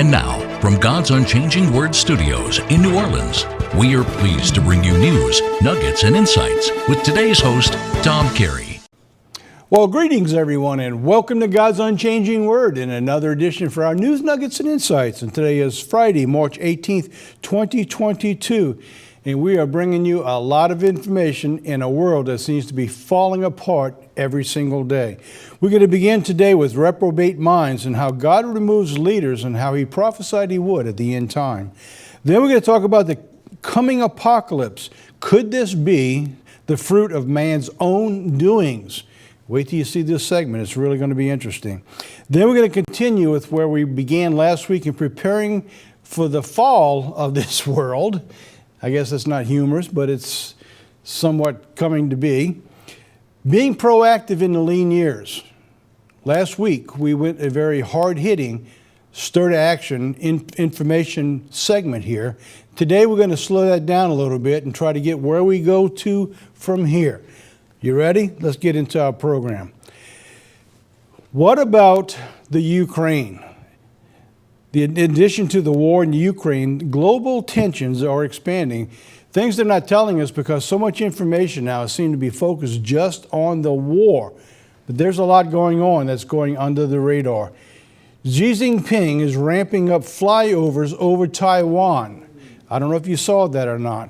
And now, from God's Unchanging Word Studios in New Orleans, we are pleased to bring you news, nuggets, and insights with today's host, Tom Carey. Well, greetings, everyone, and welcome to God's Unchanging Word in another edition for our news, nuggets, and insights. And today is Friday, March 18th, 2022. And we are bringing you a lot of information in a world that seems to be falling apart every single day. We're going to begin today with reprobate minds and how God removes leaders and how he prophesied he would at the end time. Then we're going to talk about the coming apocalypse. Could this be the fruit of man's own doings? Wait till you see this segment. It's really going to be interesting. Then we're going to continue with where we began last week in preparing for the fall of this world. I guess that's not humorous, but it's somewhat coming to be. Being proactive in the lean years. Last week, we went a very hard-hitting, stir-to-action information segment here. Today, we're going to slow that down a little bit and try to get where we go to from here. You ready? Let's get into our program. What about the Ukraine? In addition to the war in Ukraine, global tensions are expanding. Things they're not telling us because so much information now seems to be focused just on the war. But there's a lot going on that's going under the radar. Xi Jinping is ramping up flyovers over Taiwan. I don't know if you saw that or not,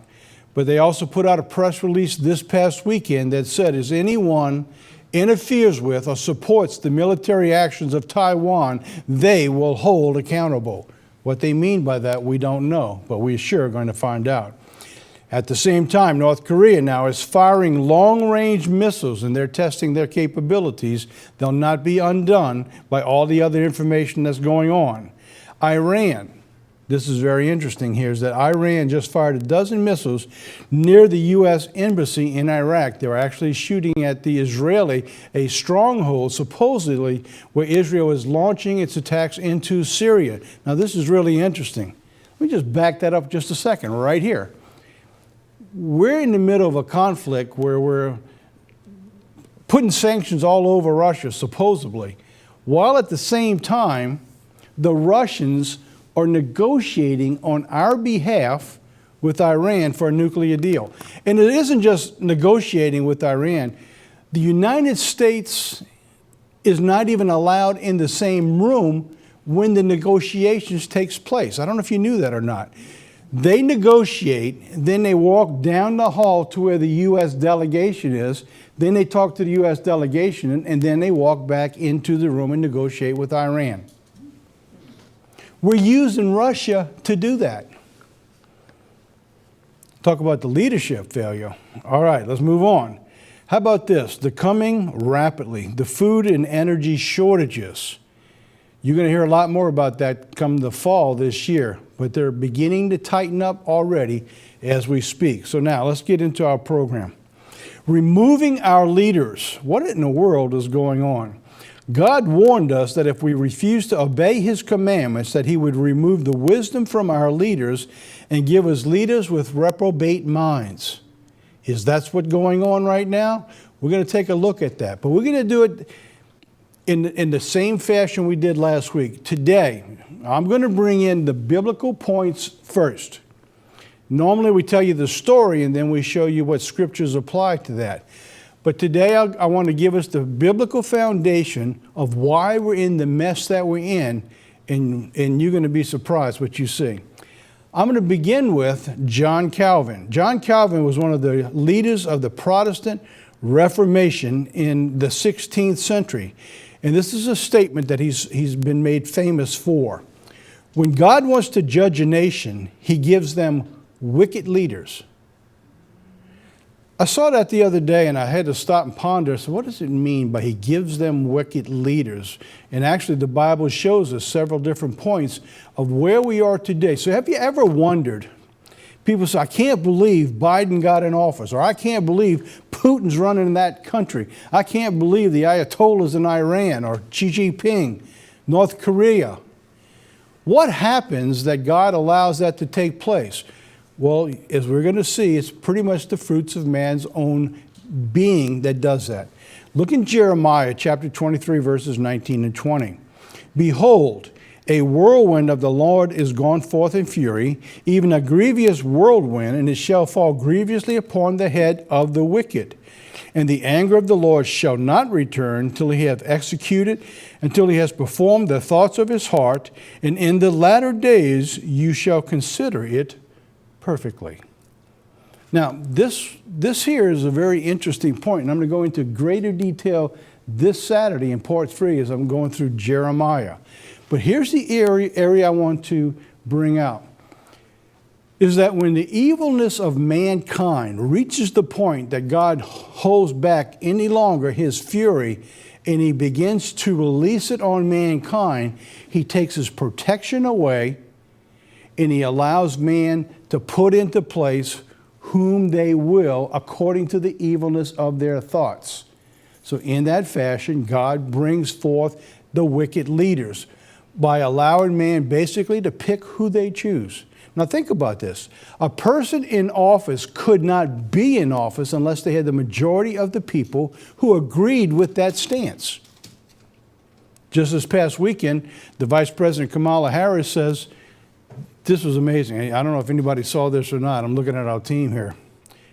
but they also put out a press release this past weekend that said, if anyone interferes with or supports the military actions of Taiwan, they will hold accountable. What they mean by that, we don't know, but we're sure going to find out. At the same time, North Korea now is firing long-range missiles, and they're testing their capabilities. They'll not be undone by all the other information that's going on. Iran. This is very interesting here, is that Iran just fired a dozen missiles near the U.S. embassy in Iraq. They were actually shooting at the Israeli, a stronghold, supposedly, where Israel is launching its attacks into Syria. Now, this is really interesting. Let me just back that up just a second, right here. We're in the middle of a conflict where we're putting sanctions all over Russia, supposedly, while at the same time, the Russians are negotiating on our behalf with Iran for a nuclear deal. And it isn't just negotiating with Iran. The United States is not even allowed in the same room when the negotiations takes place. I don't know if you knew that or not. They negotiate, then they walk down the hall to where the U.S. delegation is, then they talk to the U.S. delegation, and then they walk back into the room and negotiate with Iran. We're using Russia to do that. Talk about the leadership failure. All right, let's move on. How about this? The coming rapidly, the food and energy shortages. You're going to hear a lot more about that come the fall this year, but they're beginning to tighten up already as we speak. So now let's get into our program. Removing our leaders. What in the world is going on? God warned us that if we refuse to obey his commandments, that he would remove the wisdom from our leaders and give us leaders with reprobate minds. Is that what's going on right now? We're going to take a look at that. But we're going to do it in the same fashion we did last week. Today, I'm going to bring in the biblical points first. Normally we tell you the story and then we show you what scriptures apply to that. But today I want to give us the biblical foundation of why we're in the mess that we're in, and you're going to be surprised what you see. I'm going to begin with John Calvin. John Calvin was one of the leaders of the Protestant Reformation in the 16th century. And this is a statement that he's been made famous for. When God wants to judge a nation, he gives them wicked leaders. I saw that the other day and I had to stop and ponder. So what does it mean by he gives them wicked leaders? And actually the Bible shows us several different points of where we are today. So have you ever wondered, people say, I can't believe Biden got in office, or I can't believe Putin's running that country. I can't believe the Ayatollahs in Iran, or Xi Jinping, North Korea. What happens that God allows that to take place? Well, as we're going to see, it's pretty much the fruits of man's own being that does that. Look in Jeremiah chapter 23, verses 19 and 20. Behold, A whirlwind of the Lord is gone forth in fury, even a grievous whirlwind, and it shall fall grievously upon the head of the wicked. And the anger of the Lord shall not return till he hath executed, until he has performed the thoughts of his heart, and in the latter days you shall consider it perfectly. Now, this here is a very interesting point, and I'm going to go into greater detail this Saturday in part 3 as I'm going through Jeremiah. But here's the area I want to bring out, is that when the evilness of mankind reaches the point that God holds back any longer his fury and he begins to release it on mankind, he takes his protection away and he allows man to put into place whom they will according to the evilness of their thoughts. So in that fashion, God brings forth the wicked leaders by allowing man basically to pick who they choose. Now think about this. A person in office could not be in office unless they had the majority of the people who agreed with that stance. Just this past weekend, the Vice President Kamala Harris says, this was amazing. I don't know if anybody saw this or not. I'm looking at our team here.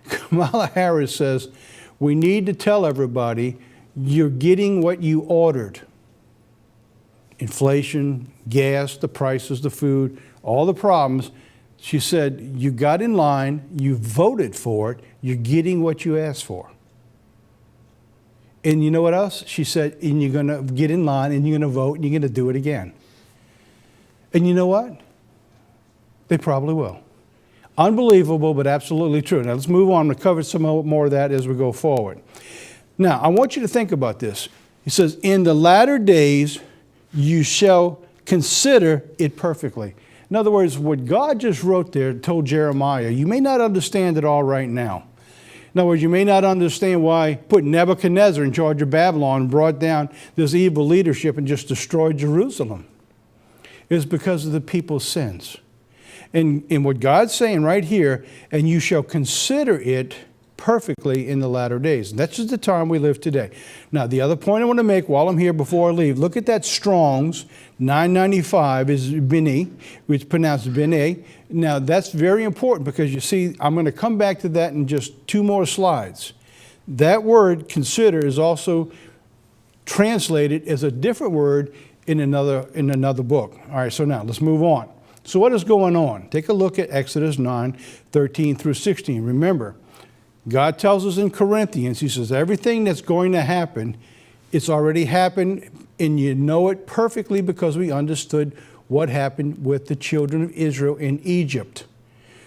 Kamala Harris says, we need to tell everybody you're getting what you ordered. Inflation, gas, the prices, the food, all the problems. She said, you got in line, you voted for it, you're getting what you asked for. And you know what else? She said, and you're going to get in line and you're going to vote and you're going to do it again. And you know what? They probably will. Unbelievable, but absolutely true. Now let's move on. I'm going to cover some more of that as we go forward. Now, I want you to think about this. He says, in the latter days, you shall consider it perfectly. In other words, what God just wrote there, told Jeremiah, you may not understand it all right now. In other words, you may not understand why put Nebuchadnezzar in charge of Babylon and brought down this evil leadership and just destroyed Jerusalem. It's because of the people's sins. And what God's saying right here, and you shall consider it perfectly in the latter days. And that's just the time we live today. Now, the other point I want to make while I'm here before I leave, look at that Strong's 995 is B'nai, which is pronounced B'nai. Now, that's very important because you see, I'm going to come back to that in just 2 more slides. That word consider is also translated as a different word in another book. All right, so now let's move on. So what is going on? Take a look at Exodus 9:13 through 16. Remember, God tells us in Corinthians, he says, everything that's going to happen, it's already happened, and you know it perfectly because we understood what happened with the children of Israel in Egypt.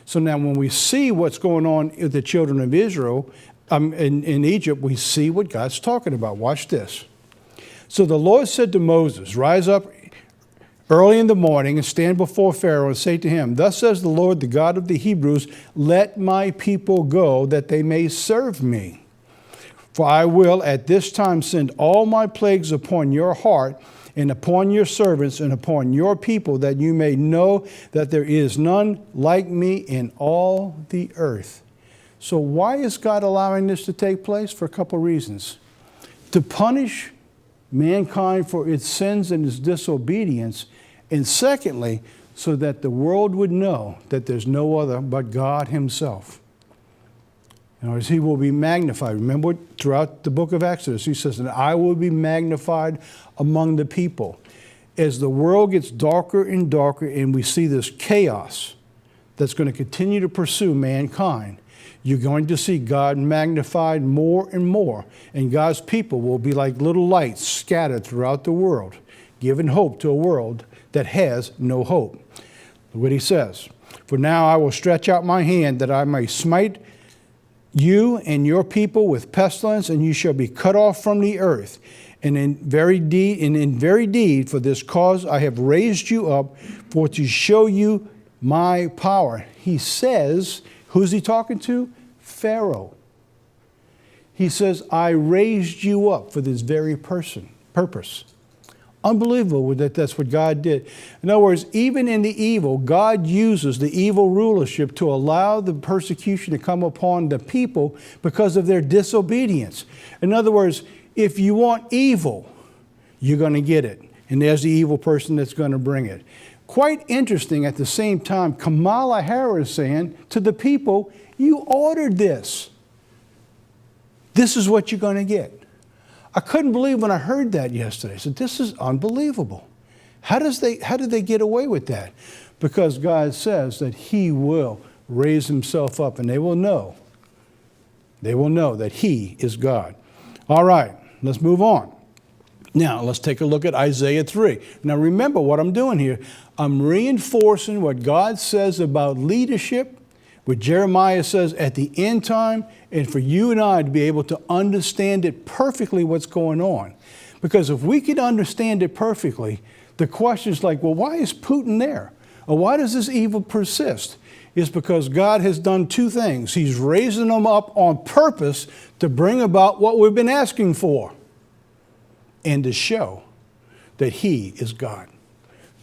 So now when we see what's going on with the children of Israel in Egypt, we see what God's talking about. Watch this. So the Lord said to Moses, rise up early in the morning and stand before Pharaoh and say to him, thus says the Lord, the God of the Hebrews, let my people go that they may serve me. For I will at this time send all my plagues upon your heart and upon your servants and upon your people, that you may know that there is none like me in all the earth. So why is God allowing this to take place? For a couple of reasons. To punish mankind for its sins and its disobedience, and secondly, so that the world would know that there's no other but God himself. In other words, he will be magnified. Remember throughout the book of Exodus, he says, and I will be magnified among the people. As the world gets darker and darker and we see this chaos that's going to continue to pursue mankind, you're going to see God magnified more and more. And God's people will be like little lights scattered throughout the world, giving hope to a world that has no hope. Look what he says. For now I will stretch out my hand that I may smite you and your people with pestilence, and you shall be cut off from the earth. And in very deed, for this cause I have raised you up, for to show you my power. He says, who's he talking to? Pharaoh. He says, I raised you up for this very purpose. Unbelievable that that's what God did. In other words, even in the evil, God uses the evil rulership to allow the persecution to come upon the people because of their disobedience. In other words, if you want evil, you're going to get it. And there's the evil person that's going to bring it. Quite interesting, at the same time, Kamala Harris saying to the people, you ordered this. This is what you're going to get. I couldn't believe when I heard that yesterday. I said, this is unbelievable. How did they get away with that? Because God says that he will raise himself up, and they will know that he is God. All right, let's move on. Now, let's take a look at Isaiah 3. Now, remember what I'm doing here. I'm reinforcing what God says about leadership, what Jeremiah says at the end time, and for you and I to be able to understand it perfectly what's going on. Because if we could understand it perfectly, the question is like, well, why is Putin there? Or why does this evil persist? It's because God has done two things. He's raising them up on purpose to bring about what we've been asking for and to show that he is God.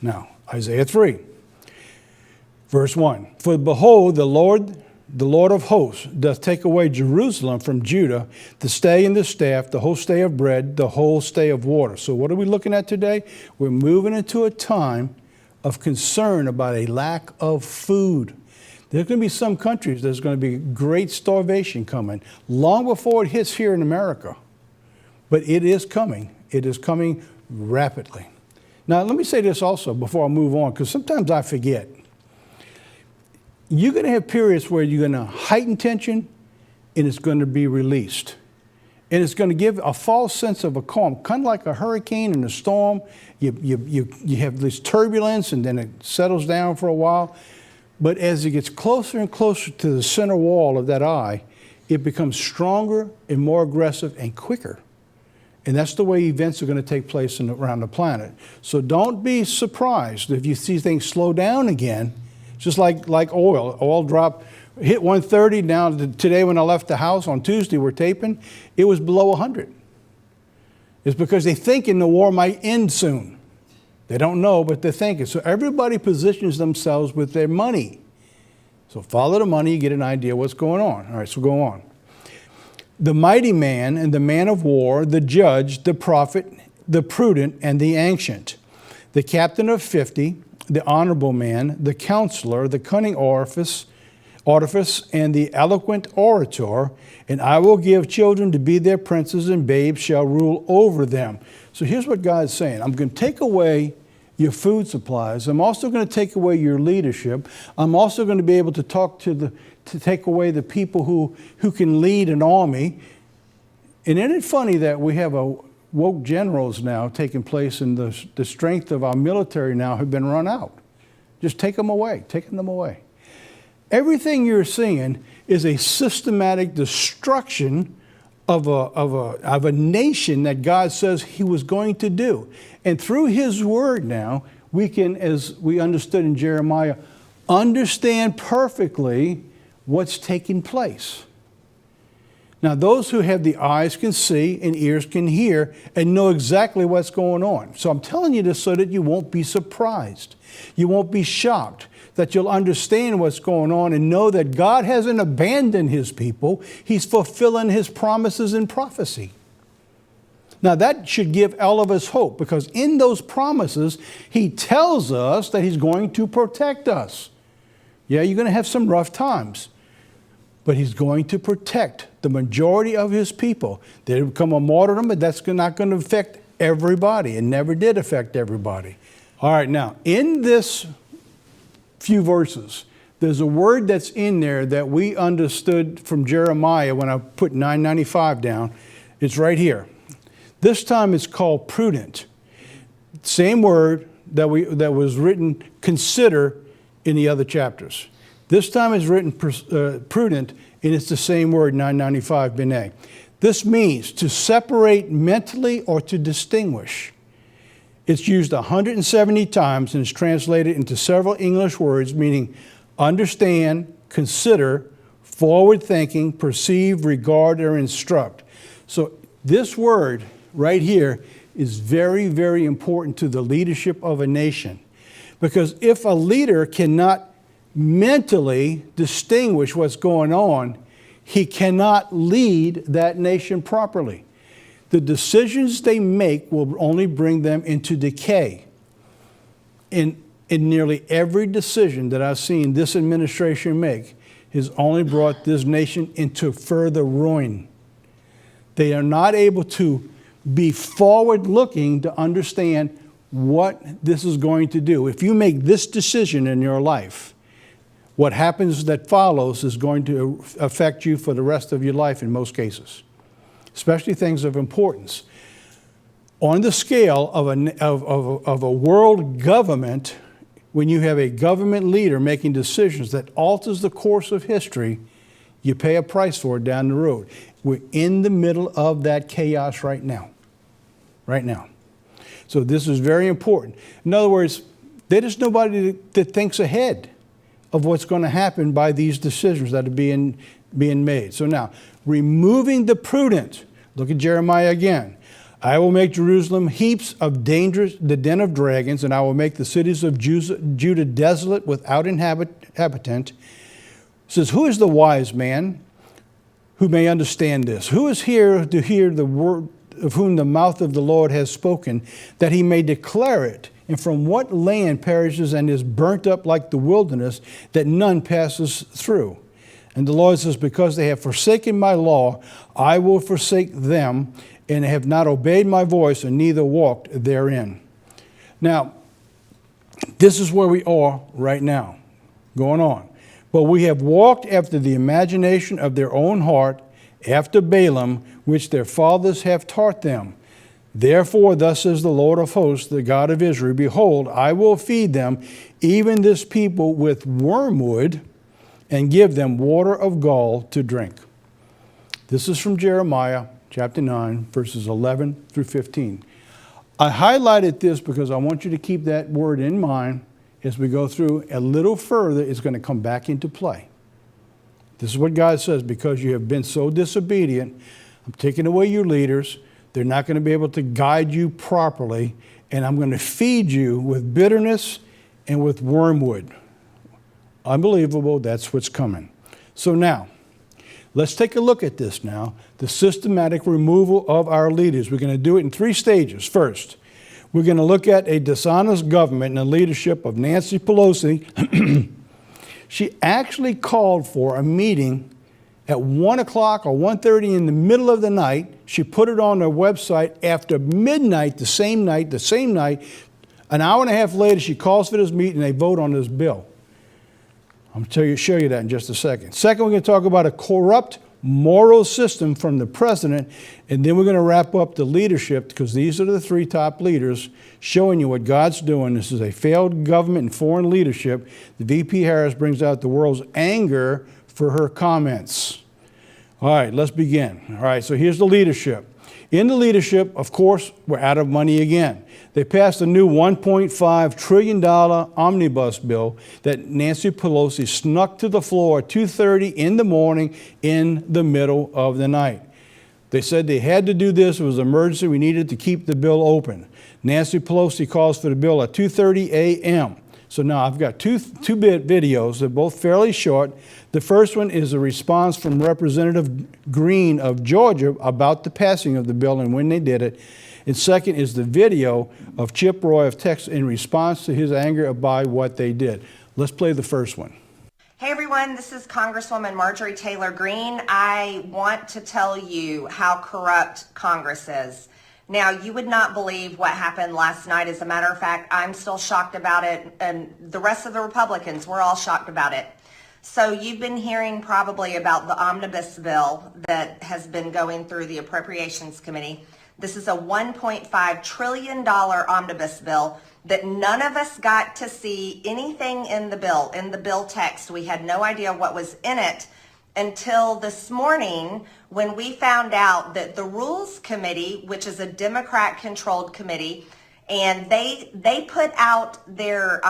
Now, Isaiah 3, verse 1. For behold, the Lord of hosts doth take away Jerusalem from Judah, the stay and the staff, the whole stay of bread, the whole stay of water. So what are we looking at today? We're moving into a time of concern about a lack of food. There's going to be some countries there's going to be great starvation coming long before it hits here in America. But it is coming. It is coming rapidly. Now, let me say this also before I move on, because sometimes I forget. You're going to have periods where you're going to heighten tension and it's going to be released. And it's going to give a false sense of a calm, kind of like a hurricane and a storm. You have this turbulence and then it settles down for a while. But as it gets closer and closer to the center wall of that eye, it becomes stronger and more aggressive and quicker. And that's the way events are going to take place around the planet. So don't be surprised if you see things slow down again, just like oil. Oil drop, hit 130. Now, today when I left the house on Tuesday, we're taping, it was below 100. It's because they thinking the war might end soon. They don't know, but they're thinking. So everybody positions themselves with their money. So follow the money, you get an idea what's going on. All right, so go on. The mighty man and the man of war, the judge, the prophet, the prudent, and the ancient, the captain of 50, the honorable man, the counselor, the cunning artifice, and the eloquent orator, and I will give children to be their princes, and babes shall rule over them. So here's what God's saying. I'm going to take away your food supplies. I'm also going to take away your leadership. I'm also going to be able to take away the people who can lead an army. And isn't it funny that we have woke generals now taking place, and the strength of our military now have been run out? Just taking them away. Everything you're seeing is a systematic destruction of a nation that God says he was going to do. And through his word now, we can, as we understood in Jeremiah, understand perfectly what's taking place. Now, those who have the eyes can see and ears can hear and know exactly what's going on. So I'm telling you this so that you won't be surprised. You won't be shocked, that you'll understand what's going on and know that God hasn't abandoned his people. He's fulfilling his promises in prophecy. Now, that should give all of us hope, because in those promises, he tells us that he's going to protect us. Yeah, you're going to have some rough times, but he's going to protect the majority of his people. There will come a martyrdom, but that's not going to affect everybody. It never did affect everybody. All right, now, in this few verses, there's a word that's in there that we understood from Jeremiah when I put 995 down. It's right here. This time it's called prudent. Same word that was written consider in the other chapters. This time it's written prudent, and it's the same word, 995 B'nai. This means to separate mentally or to distinguish. It's used 170 times and is translated into several English words, meaning understand, consider, forward thinking, perceive, regard, or instruct. So this word right here is very, very important to the leadership of a nation. Because if a leader cannot mentally distinguish what's going on, he cannot lead that nation properly. the decisions they make will only bring them into decay. In nearly every decision that I've seen this administration make has only brought this nation into further ruin. They are not able to be forward-looking to understand what this is going to do. If you make this decision in your life, what happens that follows is going to affect you for the rest of your life in most cases, especially things of importance. On the scale of a world government, when you have a government leader making decisions that alters the course of history, you pay a price for it down the road. We're in the middle of that chaos right now. Right now. So this is very important. In other words, there's nobody that thinks ahead of what's going to happen by these decisions that are being made. So now, removing the prudent. Look at Jeremiah again. I will make Jerusalem heaps of dangers, the den of dragons, and I will make the cities of Judah desolate without inhabitant. It says, who is the wise man who may understand this? Who is here to hear the word of whom the mouth of the Lord has spoken, that he may declare it? And from what land perishes and is burnt up like the wilderness, that none passes through? And the Lord says, because they have forsaken my law, I will forsake them, and have not obeyed my voice, and neither walked therein. Now, this is where we are right now, going on. But we have walked after the imagination of their own heart, after Balaam, which their fathers have taught them. Therefore, thus says the Lord of hosts, the God of Israel, behold, I will feed them, even this people, with wormwood, and give them water of gall to drink. This is from Jeremiah chapter 9, verses 11 through 15. I highlighted this because I want you to keep that word in mind as we go through. A little further, it's going to come back into play. This is what God says, because you have been so disobedient, I'm taking away your leaders. They're not going to be able to guide you properly, and I'm going to feed you with bitterness and with wormwood. Unbelievable, that's what's coming. So now, let's take a look at this now, the systematic removal of our leaders. We're going to do it in 3 stages. First, we're going to look at a dishonest government and the leadership of Nancy Pelosi. She actually called for a meeting at 1 o'clock or 1:30 in the middle of the night. She put it on her website after midnight, the same night. An hour and a half later, she calls for this meeting and they vote on this bill. I'm going to show you that in just a second. Second, we're going to talk about a corrupt moral system from the president, and then we're going to wrap up the leadership, because these are the 3 top leaders showing you what God's doing. This is a failed government and foreign leadership. The VP Harris brings out the world's anger for her comments. All right, let's begin. All right, so here's the leadership. In the leadership, of course, we're out of money again. They passed a new $1.5 trillion omnibus bill that Nancy Pelosi snuck to the floor at 2:30 in the morning in the middle of the night. They said they had to do this. It was an emergency. We needed to keep the bill open. Nancy Pelosi calls for the bill at 2:30 a.m. So now I've got two videos. They're both fairly short. The first one is a response from Representative Green of Georgia about the passing of the bill and when they did it. And second is the video of Chip Roy of Texas in response to his anger by what they did. Let's play the first one. Hey everyone, this is Congresswoman Marjorie Taylor Greene. I want to tell you how corrupt Congress is. Now, you would not believe what happened last night. As a matter of fact, I'm still shocked about it, and the rest of the Republicans, we're all shocked about it. So you've been hearing probably about the omnibus bill that has been going through the Appropriations Committee. This is a $1.5 trillion omnibus bill that none of us got to see anything in the bill text. We had no idea what was in it until this morning when we found out that the Rules Committee, which is a Democrat-controlled committee, and they put out their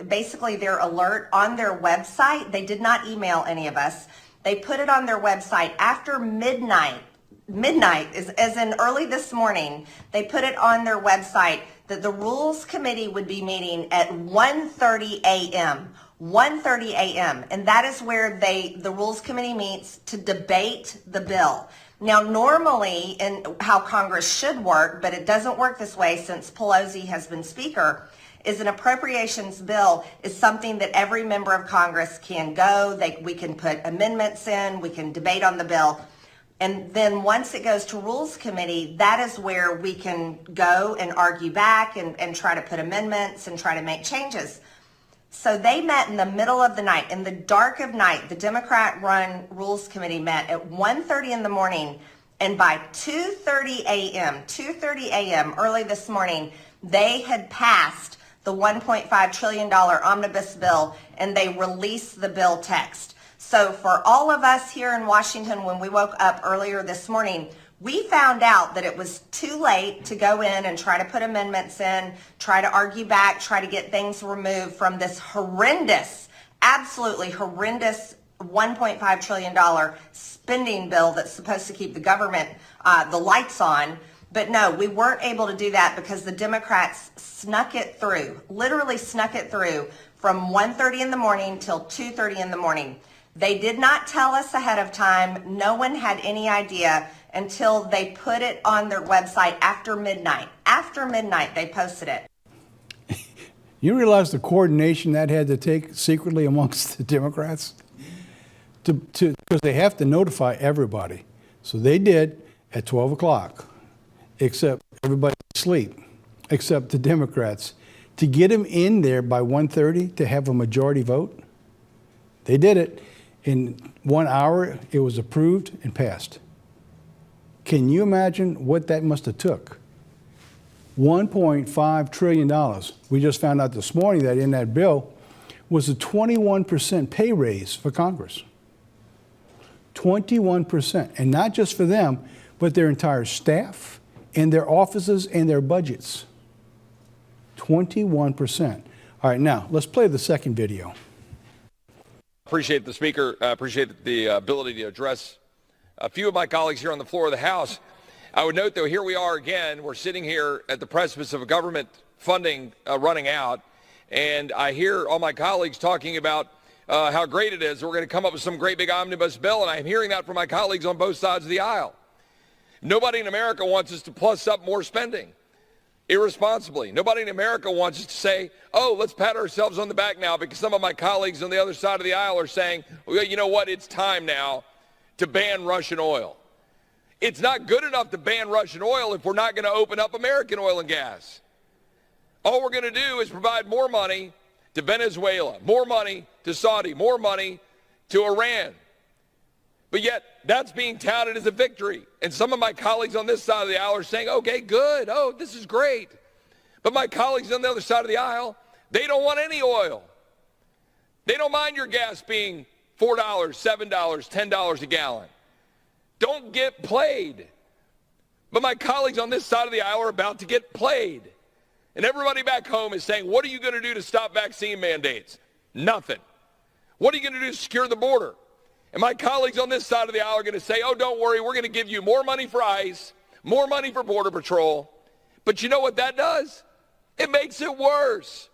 basically their alert on their website. They did not email any of us. They put it on their website after midnight. Midnight is as in early this morning. They put it on their website that the Rules Committee would be meeting at 1:30 a.m. 1:30 a.m. and that is where the Rules Committee meets to debate the bill. Now, normally in how Congress should work, but it doesn't work this way since Pelosi has been Speaker, is an appropriations bill is something that every member of Congress can go. We can put amendments in, we can debate on the bill. And then once it goes to Rules Committee, that is where we can go and argue back and try to put amendments and try to make changes. So they met in the middle of the night, in the dark of night. The Democrat-run Rules Committee met at 1:30 in the morning, and by 2:30 a.m., early this morning, they had passed the $1.5 trillion omnibus bill, and they released the bill text. So for all of us here in Washington, when we woke up earlier this morning, we found out that it was too late to go in and try to put amendments in, try to argue back, try to get things removed from this horrendous, absolutely horrendous $1.5 trillion spending bill that's supposed to keep the government, the lights on. But no, we weren't able to do that because the Democrats snuck it through, literally snuck it through from 1:30 in the morning till 2:30 in the morning. They did not tell us ahead of time. No one had any idea until they put it on their website after midnight. After midnight, they posted it. You realize the coordination that had to take secretly amongst the Democrats? Because they have to notify everybody. So they did at 12 o'clock, except everybody asleep, except the Democrats. To get them in there by 1:30 to have a majority vote, they did it. In 1 hour, it was approved and passed. Can you imagine what that must have took? $1.5 trillion. We just found out this morning that in that bill was a 21% pay raise for Congress. 21%. And not just for them, but their entire staff and their offices and their budgets. 21%. All right, now let's play the second video. Appreciate the Speaker. Appreciate the ability to address a few of my colleagues here on the floor of the House. I would note, though, here we are again. We're sitting here at the precipice of a government funding running out, and I hear all my colleagues talking about how great it is. We're going to come up with some great big omnibus bill, and I'm hearing that from my colleagues on both sides of the aisle. Nobody in America wants us to plus up more spending irresponsibly. Nobody in America wants us to say, oh, let's pat ourselves on the back now because some of my colleagues on the other side of the aisle are saying, well, you know what, it's time now to ban Russian oil. It's not good enough to ban Russian oil if we're not going to open up American oil and gas. All we're going to do is provide more money to Venezuela, more money to Saudi, more money to Iran. But yet, that's being touted as a victory. And some of my colleagues on this side of the aisle are saying, okay, good. Oh, this is great. But my colleagues on the other side of the aisle, they don't want any oil. They don't mind your gas being $4, $7, $10 a gallon. Don't get played. But my colleagues on this side of the aisle are about to get played. And everybody back home is saying, what are you going to do to stop vaccine mandates? Nothing. What are you going to do to secure the border? And my colleagues on this side of the aisle are going to say, oh, don't worry, we're going to give you more money for ICE, more money for Border Patrol. But you know what that does? It makes it worse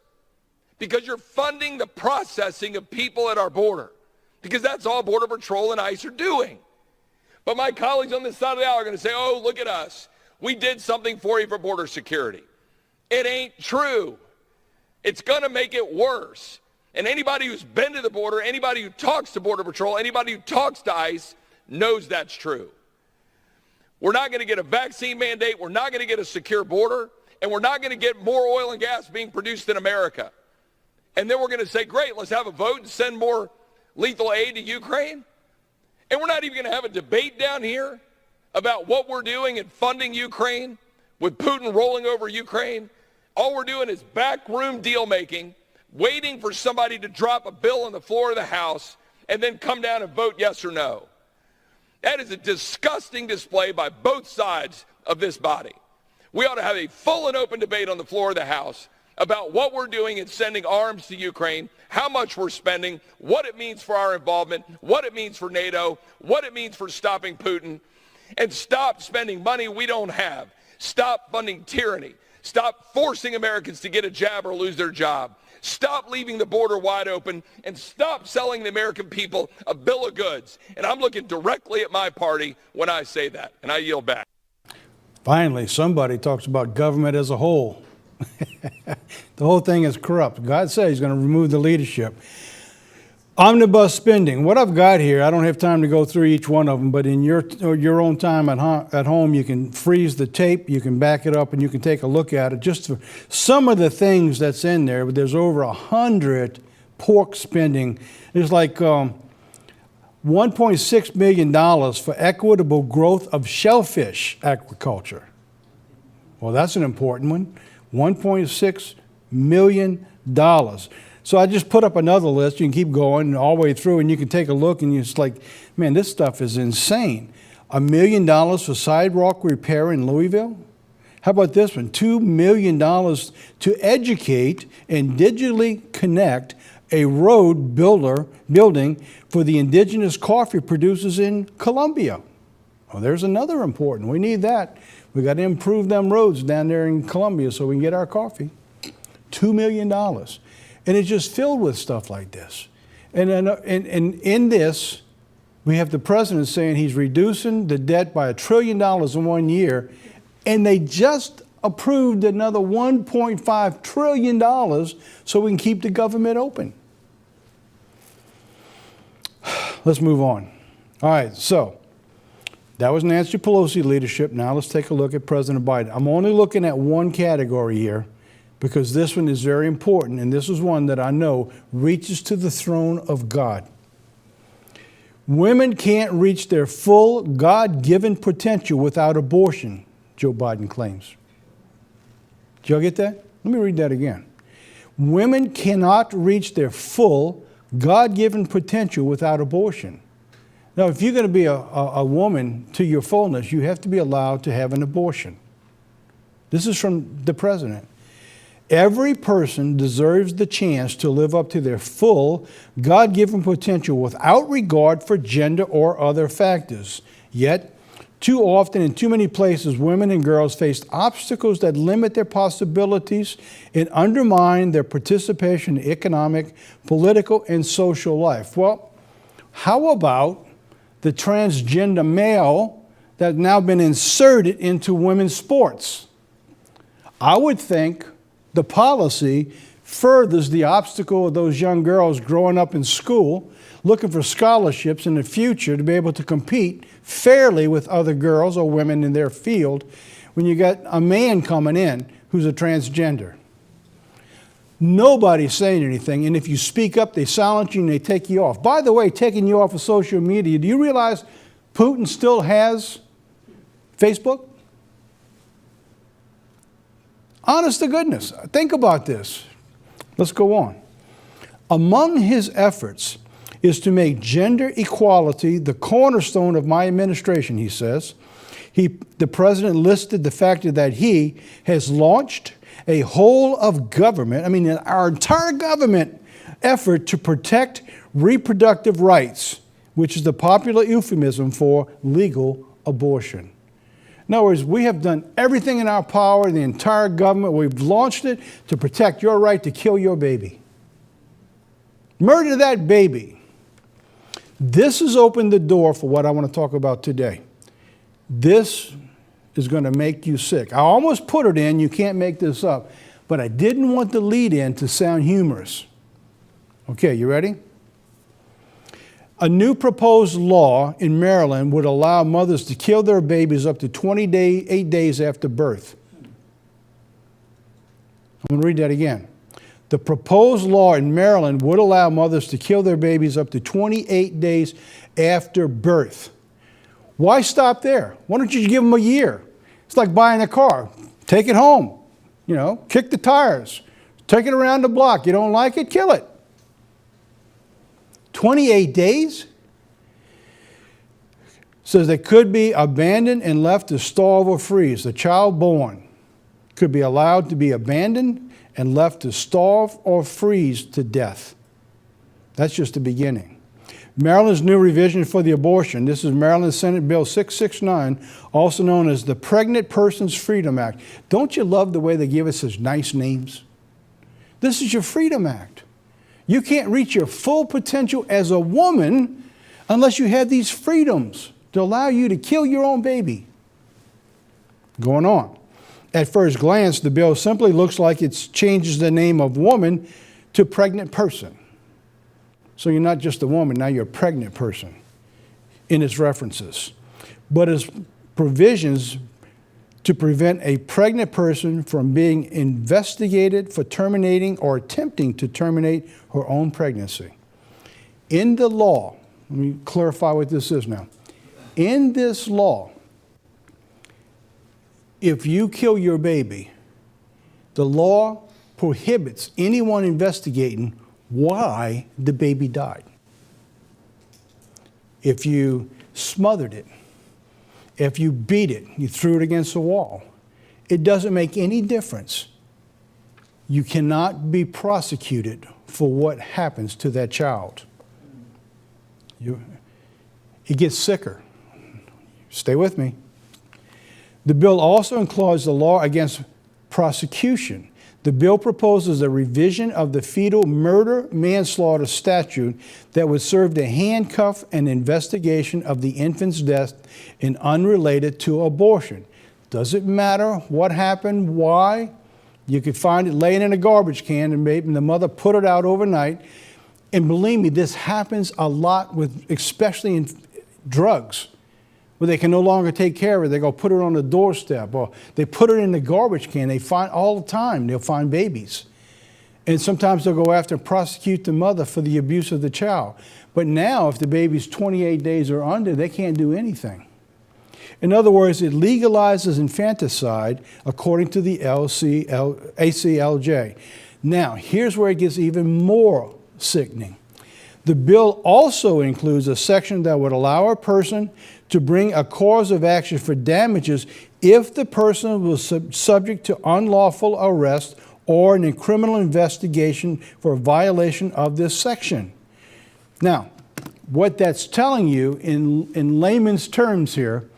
because you're funding the processing of people at our border because that's all Border Patrol and ICE are doing. But my colleagues on this side of the aisle are going to say, oh, look at us. We did something for you for border security. It ain't true. It's going to make it worse. And anybody who's been to the border, anybody who talks to Border Patrol, anybody who talks to ICE knows that's true. We're not going to get a vaccine mandate. We're not going to get a secure border. And we're not going to get more oil and gas being produced in America. And then we're going to say, great, let's have a vote and send more lethal aid to Ukraine. And we're not even going to have a debate down here about what we're doing in funding Ukraine with Putin rolling over Ukraine. All we're doing is backroom deal making, waiting for somebody to drop a bill on the floor of the House and then come down and vote yes or no. That is a disgusting display by both sides of this body. We ought to have a full and open debate on the floor of the House about what we're doing in sending arms to Ukraine, how much we're spending, what it means for our involvement, what it means for NATO, what it means for stopping Putin, and stop spending money we don't have. Stop funding tyranny. Stop forcing Americans to get a jab or lose their job. Stop leaving the border wide open and stop selling the American people a bill of goods. And I'm looking directly at my party when I say that, and I yield back. Finally, somebody talks about government as a whole. The whole thing is corrupt. God said he's going to remove the leadership. Omnibus spending. What I've got here, I don't have time to go through each one of them, but in your own time at home, you can freeze the tape, you can back it up, and you can take a look at it. Just for some of the things that's in there, but there's over 100 pork spending. There's like $1.6 million for equitable growth of shellfish aquaculture. Well, that's an important one. $1.6 million. So I just put up another list. You can keep going all the way through, and you can take a look, and you're just like, man, this stuff is insane. $1 million for sidewalk repair in Louisville? How about this one? $2 million to educate and digitally connect a road building for the indigenous coffee producers in Colombia. Well, there's another important. We need that. We got to improve them roads down there in Colombia so we can get our coffee. $2 million. And it's just filled with stuff like this. And in this, we have the president saying he's reducing the debt by $1 trillion in 1 year, and they just approved another $1.5 trillion so we can keep the government open. Let's move on. All right, so that was Nancy Pelosi leadership. Now let's take a look at President Biden. I'm only looking at one category here, because this one is very important, and this is one that I know reaches to the throne of God. Women can't reach their full God-given potential without abortion, Joe Biden claims. Did y'all get that? Let me read that again. Women cannot reach their full God-given potential without abortion. Now, if you're going to be a woman to your fullness, you have to be allowed to have an abortion. This is from the president. Every person deserves the chance to live up to their full God-given potential without regard for gender or other factors. Yet, too often in too many places, women and girls face obstacles that limit their possibilities and undermine their participation in economic, political, and social life. Well, how about the transgender male that's now been inserted into women's sports? I would think the policy furthers the obstacle of those young girls growing up in school, looking for scholarships in the future to be able to compete fairly with other girls or women in their field when you got a man coming in who's a transgender. Nobody's saying anything, and if you speak up, they silence you and they take you off. By the way, taking you off of social media, do you realize Putin still has Facebook? Honest to goodness, think about this. Let's go on. Among his efforts is to make gender equality the cornerstone of my administration, he says. The president listed the fact that he has launched a whole of government, our entire government effort to protect reproductive rights, which is the popular euphemism for legal abortion. In other words, we have done everything in our power, the entire government, we've launched it to protect your right to kill your baby. Murder that baby. This has opened the door for what I want to talk about today. This is going to make you sick. I almost put it in, you can't make this up, but I didn't want the lead in to sound humorous. Okay, you ready? A new proposed law in Maryland would allow mothers to kill their babies up to 28 days after birth. I'm going to read that again. The proposed law in Maryland would allow mothers to kill their babies up to 28 days after birth. Why stop there? Why don't you give them a year? It's like buying a car. Take it home. Kick the tires. Take it around the block. You don't like it? Kill it. 28 days? Says they could be abandoned and left to starve or freeze. The child born could be allowed to be abandoned and left to starve or freeze to death. That's just the beginning. Maryland's new revision for the abortion. This is Maryland Senate Bill 669, also known as the Pregnant Persons Freedom Act. Don't you love the way they give us such nice names? This is your Freedom Act. You can't reach your full potential as a woman unless you have these freedoms to allow you to kill your own baby. Going on. At first glance, the bill simply looks like it changes the name of woman to pregnant person. So you're not just a woman, now you're a pregnant person in its references. But its provisions to prevent a pregnant person from being investigated for terminating or attempting to terminate her own pregnancy. In the law, let me clarify what this is now. In this law, if you kill your baby, the law prohibits anyone investigating why the baby died. If you smothered it, if you beat it, you threw it against the wall, it doesn't make any difference. You cannot be prosecuted for what happens to that child. It gets sicker. Stay with me. The bill also includes the law against prosecution. The bill proposes a revision of the fetal murder manslaughter statute that would serve to handcuff an investigation of the infant's death and unrelated to abortion. Doesn't matter what happened, why. You could find it laying in a garbage can and maybe the mother put it out overnight. And believe me, this happens a lot with, especially in drugs, where they can no longer take care of it. They go put it on the doorstep, or they put it in the garbage can. They find all the time, they'll find babies. And sometimes they'll go after and prosecute the mother for the abuse of the child. But now, if the baby's 28 days or under, they can't do anything. In other words, it legalizes infanticide according to the ACLJ. Now, here's where it gets even more sickening. The bill also includes a section that would allow a person to bring a cause of action for damages if the person was subject to unlawful arrest or a criminal investigation for a violation of this section. Now, what that's telling you in layman's terms here,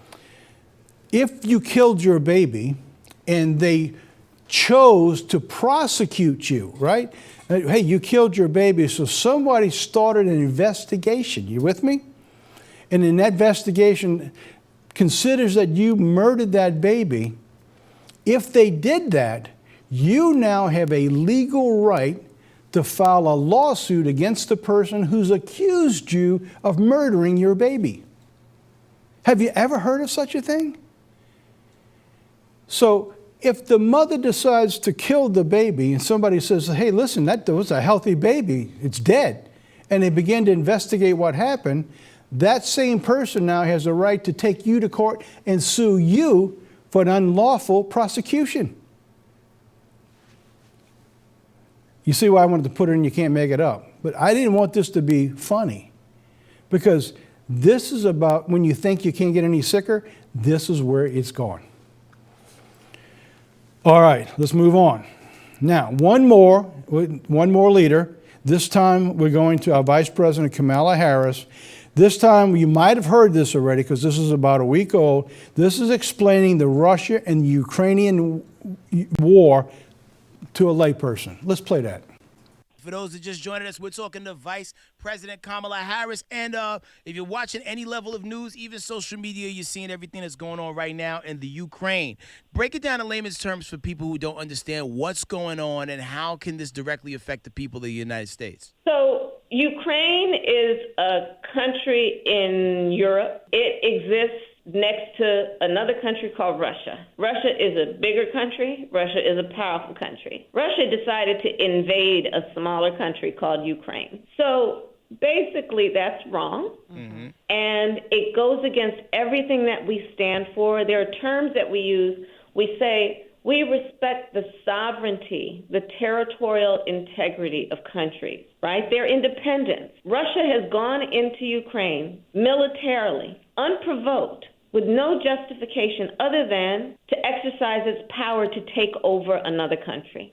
if you killed your baby and they chose to prosecute you, right? Hey, you killed your baby, so somebody started an investigation. You with me? And in that investigation considers that you murdered that baby. If they did that, you now have a legal right to file a lawsuit against the person who's accused you of murdering your baby. Have you ever heard of such a thing? So if the mother decides to kill the baby and somebody says, hey, listen, that was a healthy baby, it's dead, and they begin to investigate what happened, that same person now has a right to take you to court and sue you for an unlawful prosecution. You see why I wanted to put it in, you can't make it up. But I didn't want this to be funny, because this is about when you think you can't get any sicker, this is where it's going. All right, let's move on. Now, one more leader. This time we're going to our Vice President Kamala Harris. This time, you might have heard this already because this is about a week old. This is explaining the Russia and Ukrainian war to a layperson. Let's play that. For those that just joined us, we're talking to Vice President Kamala Harris. And if you're watching any level of news, even social media, you're seeing everything that's going on right now in the Ukraine. Break it down in layman's terms for people who don't understand what's going on and how can this directly affect the people of the United States. So Ukraine is a country in Europe. It exists next to another country called Russia. Russia is a bigger country. Russia is a powerful country. Russia decided to invade a smaller country called Ukraine. So basically that's wrong. Mm-hmm. And it goes against everything that we stand for. There are terms that we use. We say we respect the sovereignty, the territorial integrity of countries, right? Their independence. Russia has gone into Ukraine militarily, unprovoked, with no justification other than to exercise its power to take over another country.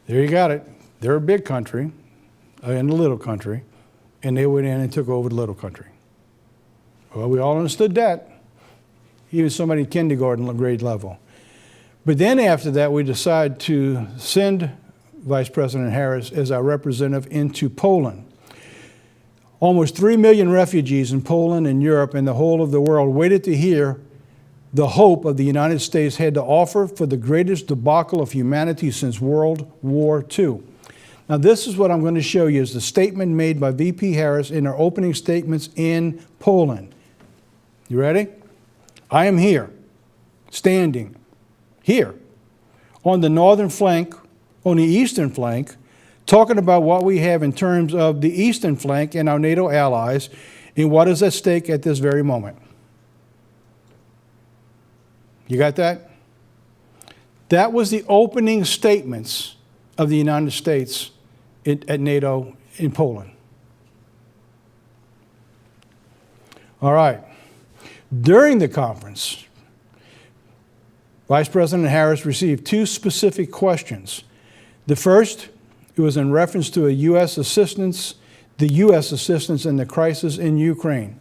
There you got it. They're a big country and a little country, and they went in and took over the little country. Well, we all understood that, even somebody in kindergarten grade level. But then after that, we decided to send Vice President Harris, as our representative into Poland. Almost 3 million refugees in Poland and Europe and the whole of the world waited to hear the hope of the United States had to offer for the greatest debacle of humanity since World War II. Now, this is what I'm going to show you is the statement made by VP Harris in her opening statements in Poland. You ready? I am here, standing here on the northern flank, on the eastern flank, talking about what we have in terms of the eastern flank and our NATO allies and what is at stake at this very moment. You got that? That was the opening statements of the United States at NATO in Poland. All right. During the conference, Vice President Harris received two specific questions. The first, it was in reference to the U.S. assistance in the crisis in Ukraine,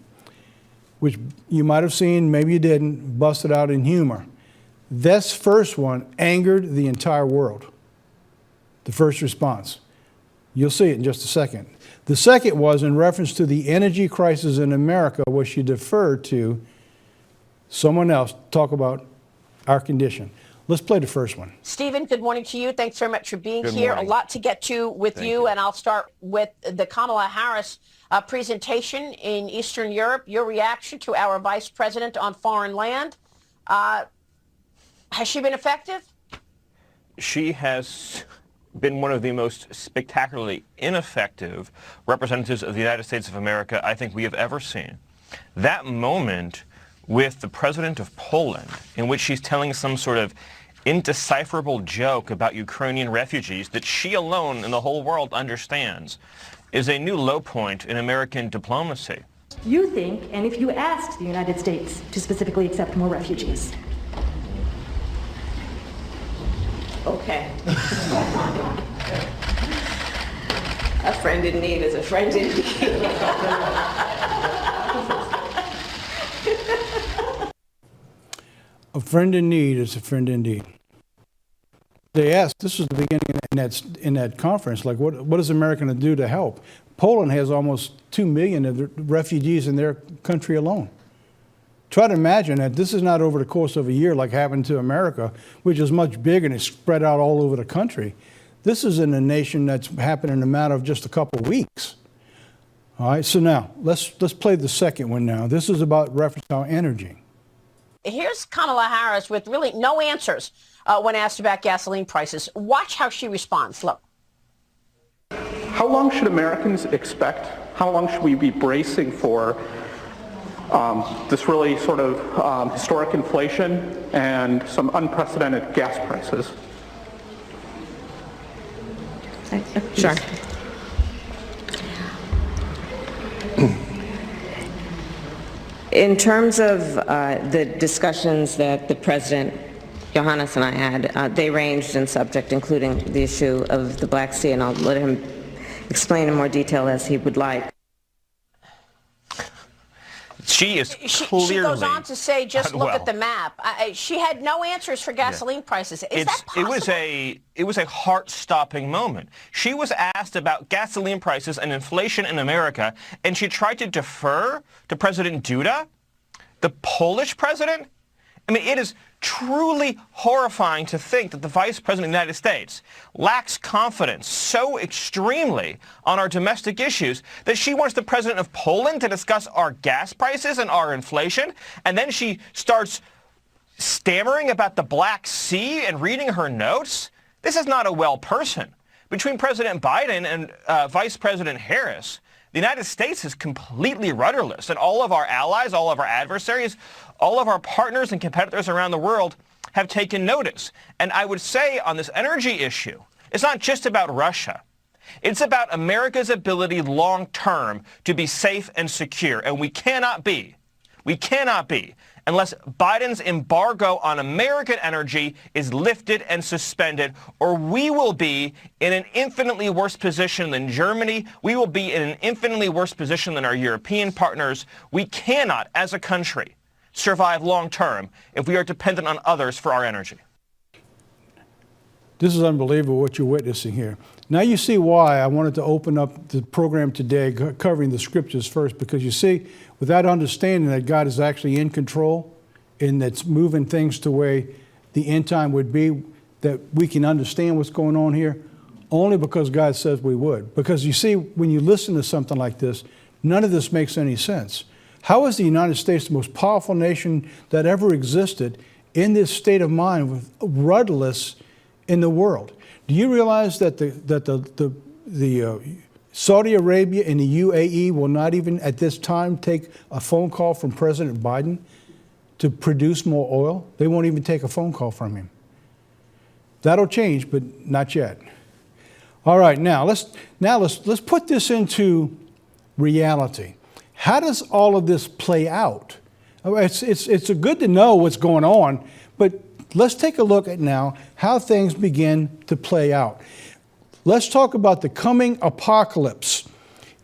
which you might have seen, maybe you didn't, busted out in humor. This first one angered the entire world, the first response. You'll see it in just a second. The second was in reference to the energy crisis in America, where she deferred to someone else to talk about our condition. Let's play the first one. Stephen, good morning to you. Thanks very much for being here. A lot to get to with you, and I'll start with the Kamala Harris presentation in Eastern Europe. Your reaction to our vice president on foreign land. Has she been effective? She has been one of the most spectacularly ineffective representatives of the United States of America I think we have ever seen. That moment with the president of Poland, in which she's telling some sort of indecipherable joke about Ukrainian refugees that she alone in the whole world understands, is a new low point in American diplomacy. You think, and if you asked the United States to specifically accept more refugees? Okay. A friend in need is a friend in need. A friend in need is a friend indeed. They asked, this was the beginning in that conference, like what is America going to do to help? Poland has almost 2 million of the refugees in their country alone. Try to imagine that this is not over the course of a year like happened to America, which is much bigger and is spread out all over the country. This is in a nation that's happened in a matter of just a couple of weeks. All right, so now let's play the second one now. This is about reference to our energy. Here's Kamala Harris with really no answers when asked about gasoline prices. Watch how she responds. Look. How long should Americans expect? How long should we be bracing for this really sort of historic inflation and some unprecedented gas prices? Sure. In terms of the discussions that the President Johannes and I had, they ranged in subject, including the issue of the Black Sea, and I'll let him explain in more detail as he would like. She is clearly She goes on to say, just look at the map. She had no answers for gasoline prices. Is that possible? It was a heart-stopping moment. She was asked about gasoline prices and inflation in America, and she tried to defer to President Duda, the Polish president. I mean, it is truly horrifying to think that the Vice President of the United States lacks confidence so extremely on our domestic issues that she wants the President of Poland to discuss our gas prices and our inflation, and then she starts stammering about the Black Sea and reading her notes. This is not a well person. Between President Biden and Vice President Harris, the United States is completely rudderless, and all of our allies, all of our adversaries, all of our partners and competitors around the world have taken notice. And I would say on this energy issue, it's not just about Russia. It's about America's ability long-term to be safe and secure. And we cannot be, unless Biden's embargo on American energy is lifted and suspended, or we will be in an infinitely worse position than Germany. We will be in an infinitely worse position than our European partners. We cannot, as a country, survive long-term if we are dependent on others for our energy. This is unbelievable what you're witnessing here. Now you see why I wanted to open up the program today covering the scriptures first, because you see, without understanding that God is actually in control and that's moving things to where the end time would be, that we can understand what's going on here, only because God says we would. Because you see, when you listen to something like this, none of this makes any sense. How is the United States the most powerful nation that ever existed in this state of mind, with rudderless in the world? Do you realize that the Saudi Arabia and the UAE will not even at this time take a phone call from President Biden to produce more oil? They won't even take a phone call from him. That'll change, but not yet. All right, now let's put this into reality. How does all of this play out? It's good to know what's going on, but let's take a look at now how things begin to play out. Let's talk about the coming apocalypse.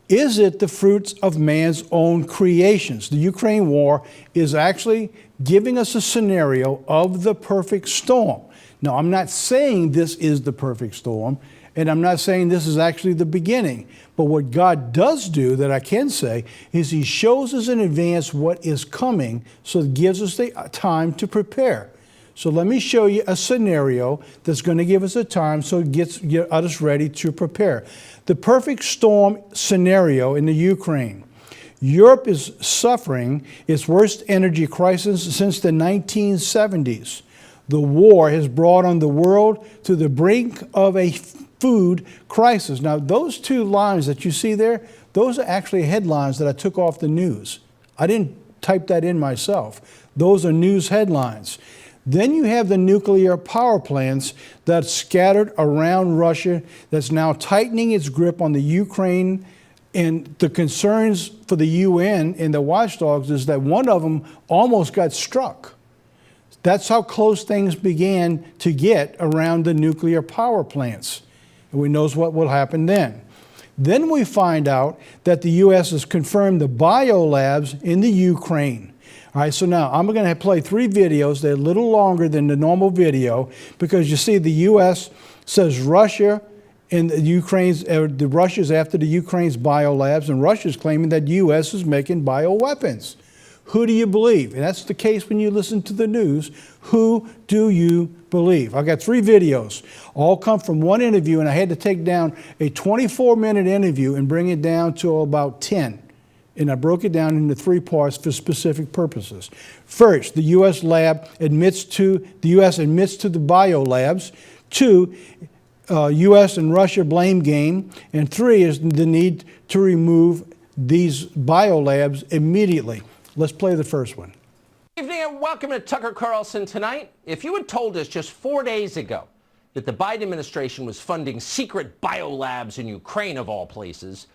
Is it the fruits of man's own creations? The Ukraine war is actually giving us a scenario of the perfect storm. Now, I'm not saying this is the perfect storm, and I'm not saying this is actually the beginning. But what God does do, that I can say, is He shows us in advance what is coming, so it gives us the time to prepare. So let me show you a scenario that's going to give us a time so it gets us ready to prepare. The perfect storm scenario in the Ukraine. Europe is suffering its worst energy crisis since the 1970s. The war has brought on the world to the brink of a food crisis. Now, those two lines that you see there, those are actually headlines that I took off the news. I didn't type that in myself. Those are news headlines. Then you have the nuclear power plants that's scattered around Russia, that's now tightening its grip on the Ukraine. And the concerns for the UN and the watchdogs is that one of them almost got struck. That's how close things began to get around the nuclear power plants. And we know what will happen then. Then we find out that the U.S. has confirmed the biolabs in the Ukraine. All right, so now I'm going to play 3 videos. They're a little longer than the normal video because you see the U.S. says Russia and the Russia's after the Ukraine's biolabs, and Russia's claiming that the U.S. is making bioweapons. Who do you believe? And that's the case when you listen to the news. Who do you believe? I've got 3 videos, all come from one interview, and I had to take down a 24-minute interview and bring it down to about 10. And I broke it down into 3 parts for specific purposes. First, the U.S. admits to the biolabs. 2, U.S. and Russia blame game. And 3 is the need to remove these biolabs immediately. Let's play the first one. Good evening and welcome to Tucker Carlson Tonight. If you had told us just 4 days ago that the Biden administration was funding secret biolabs in Ukraine, of all places,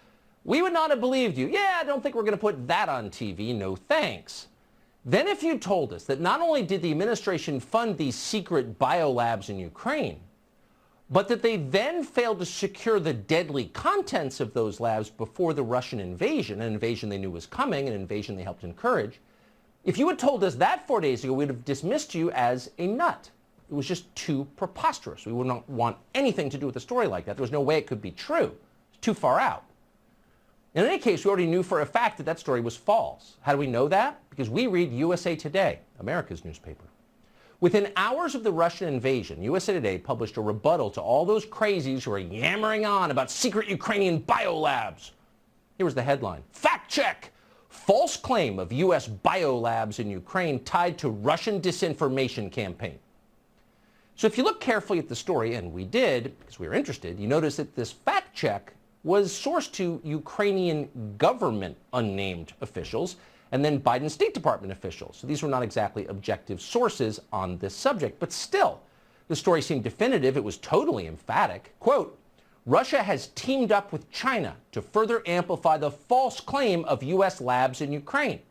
we would not have believed you. Yeah, I don't think we're going to put that on TV. No thanks. Then if you told us that not only did the administration fund these secret biolabs in Ukraine, but that they then failed to secure the deadly contents of those labs before the Russian invasion, an invasion they knew was coming, an invasion they helped encourage. If you had told us that 4 days ago, we'd have dismissed you as a nut. It was just too preposterous. We would not want anything to do with a story like that. There was no way it could be true. It's too far out. In any case, we already knew for a fact that that story was false. How do we know that? Because we read USA Today, America's newspaper. Within hours of the Russian invasion, USA Today published a rebuttal to all those crazies who are yammering on about secret Ukrainian biolabs. Here was the headline. Fact check! False claim of U.S. biolabs in Ukraine tied to Russian disinformation campaign. So if you look carefully at the story, and we did, because we were interested, you notice that this fact check was sourced to Ukrainian government unnamed officials and then Biden State Department officials. So these were not exactly objective sources on this subject. But still, the story seemed definitive. It was totally emphatic. Quote, Russia has teamed up with China to further amplify the false claim of U.S. labs in Ukraine.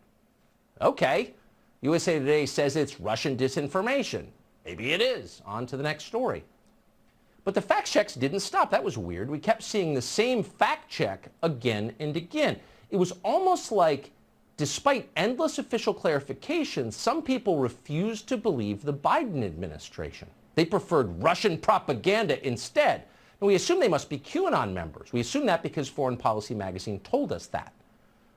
Okay, USA Today says it's Russian disinformation. Maybe it is. On to the next story. But the fact checks didn't stop. That was weird. We kept seeing the same fact check again and again. It was almost like, despite endless official clarifications, some people refused to believe the Biden administration. They preferred Russian propaganda instead. And we assume they must be QAnon members. We assume that because Foreign Policy magazine told us that.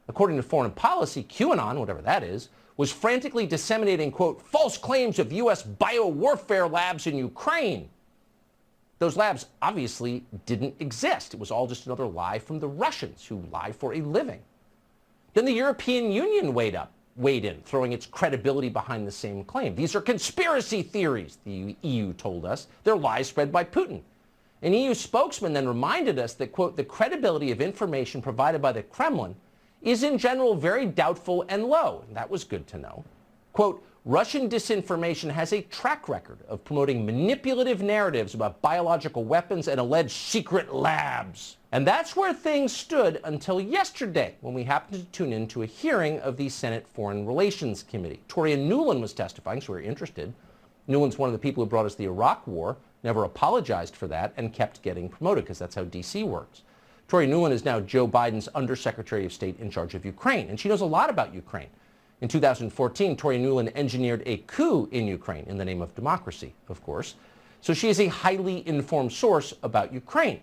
According to Foreign Policy, QAnon, whatever that is, was frantically disseminating, quote, false claims of U.S. biowarfare labs in Ukraine. Those labs obviously didn't exist. It was all just another lie from the Russians, who lie for a living. Then the European Union weighed in, throwing its credibility behind the same claim. These are conspiracy theories, the EU told us. They're lies spread by Putin. An EU spokesman then reminded us that, quote, the credibility of information provided by the Kremlin is in general very doubtful and low. And that was good to know. Quote, Russian disinformation has a track record of promoting manipulative narratives about biological weapons and alleged secret labs. And that's where things stood until yesterday, when we happened to tune in to a hearing of the Senate Foreign Relations Committee. Toria Nuland was testifying, so we were interested. Nuland's one of the people who brought us the Iraq War, never apologized for that, and kept getting promoted, because that's how D.C. works. Toria Nuland is now Joe Biden's Undersecretary of State in charge of Ukraine, and she knows a lot about Ukraine. In 2014, Toria Nuland engineered a coup in Ukraine in the name of democracy, of course. So she is a highly informed source about Ukraine.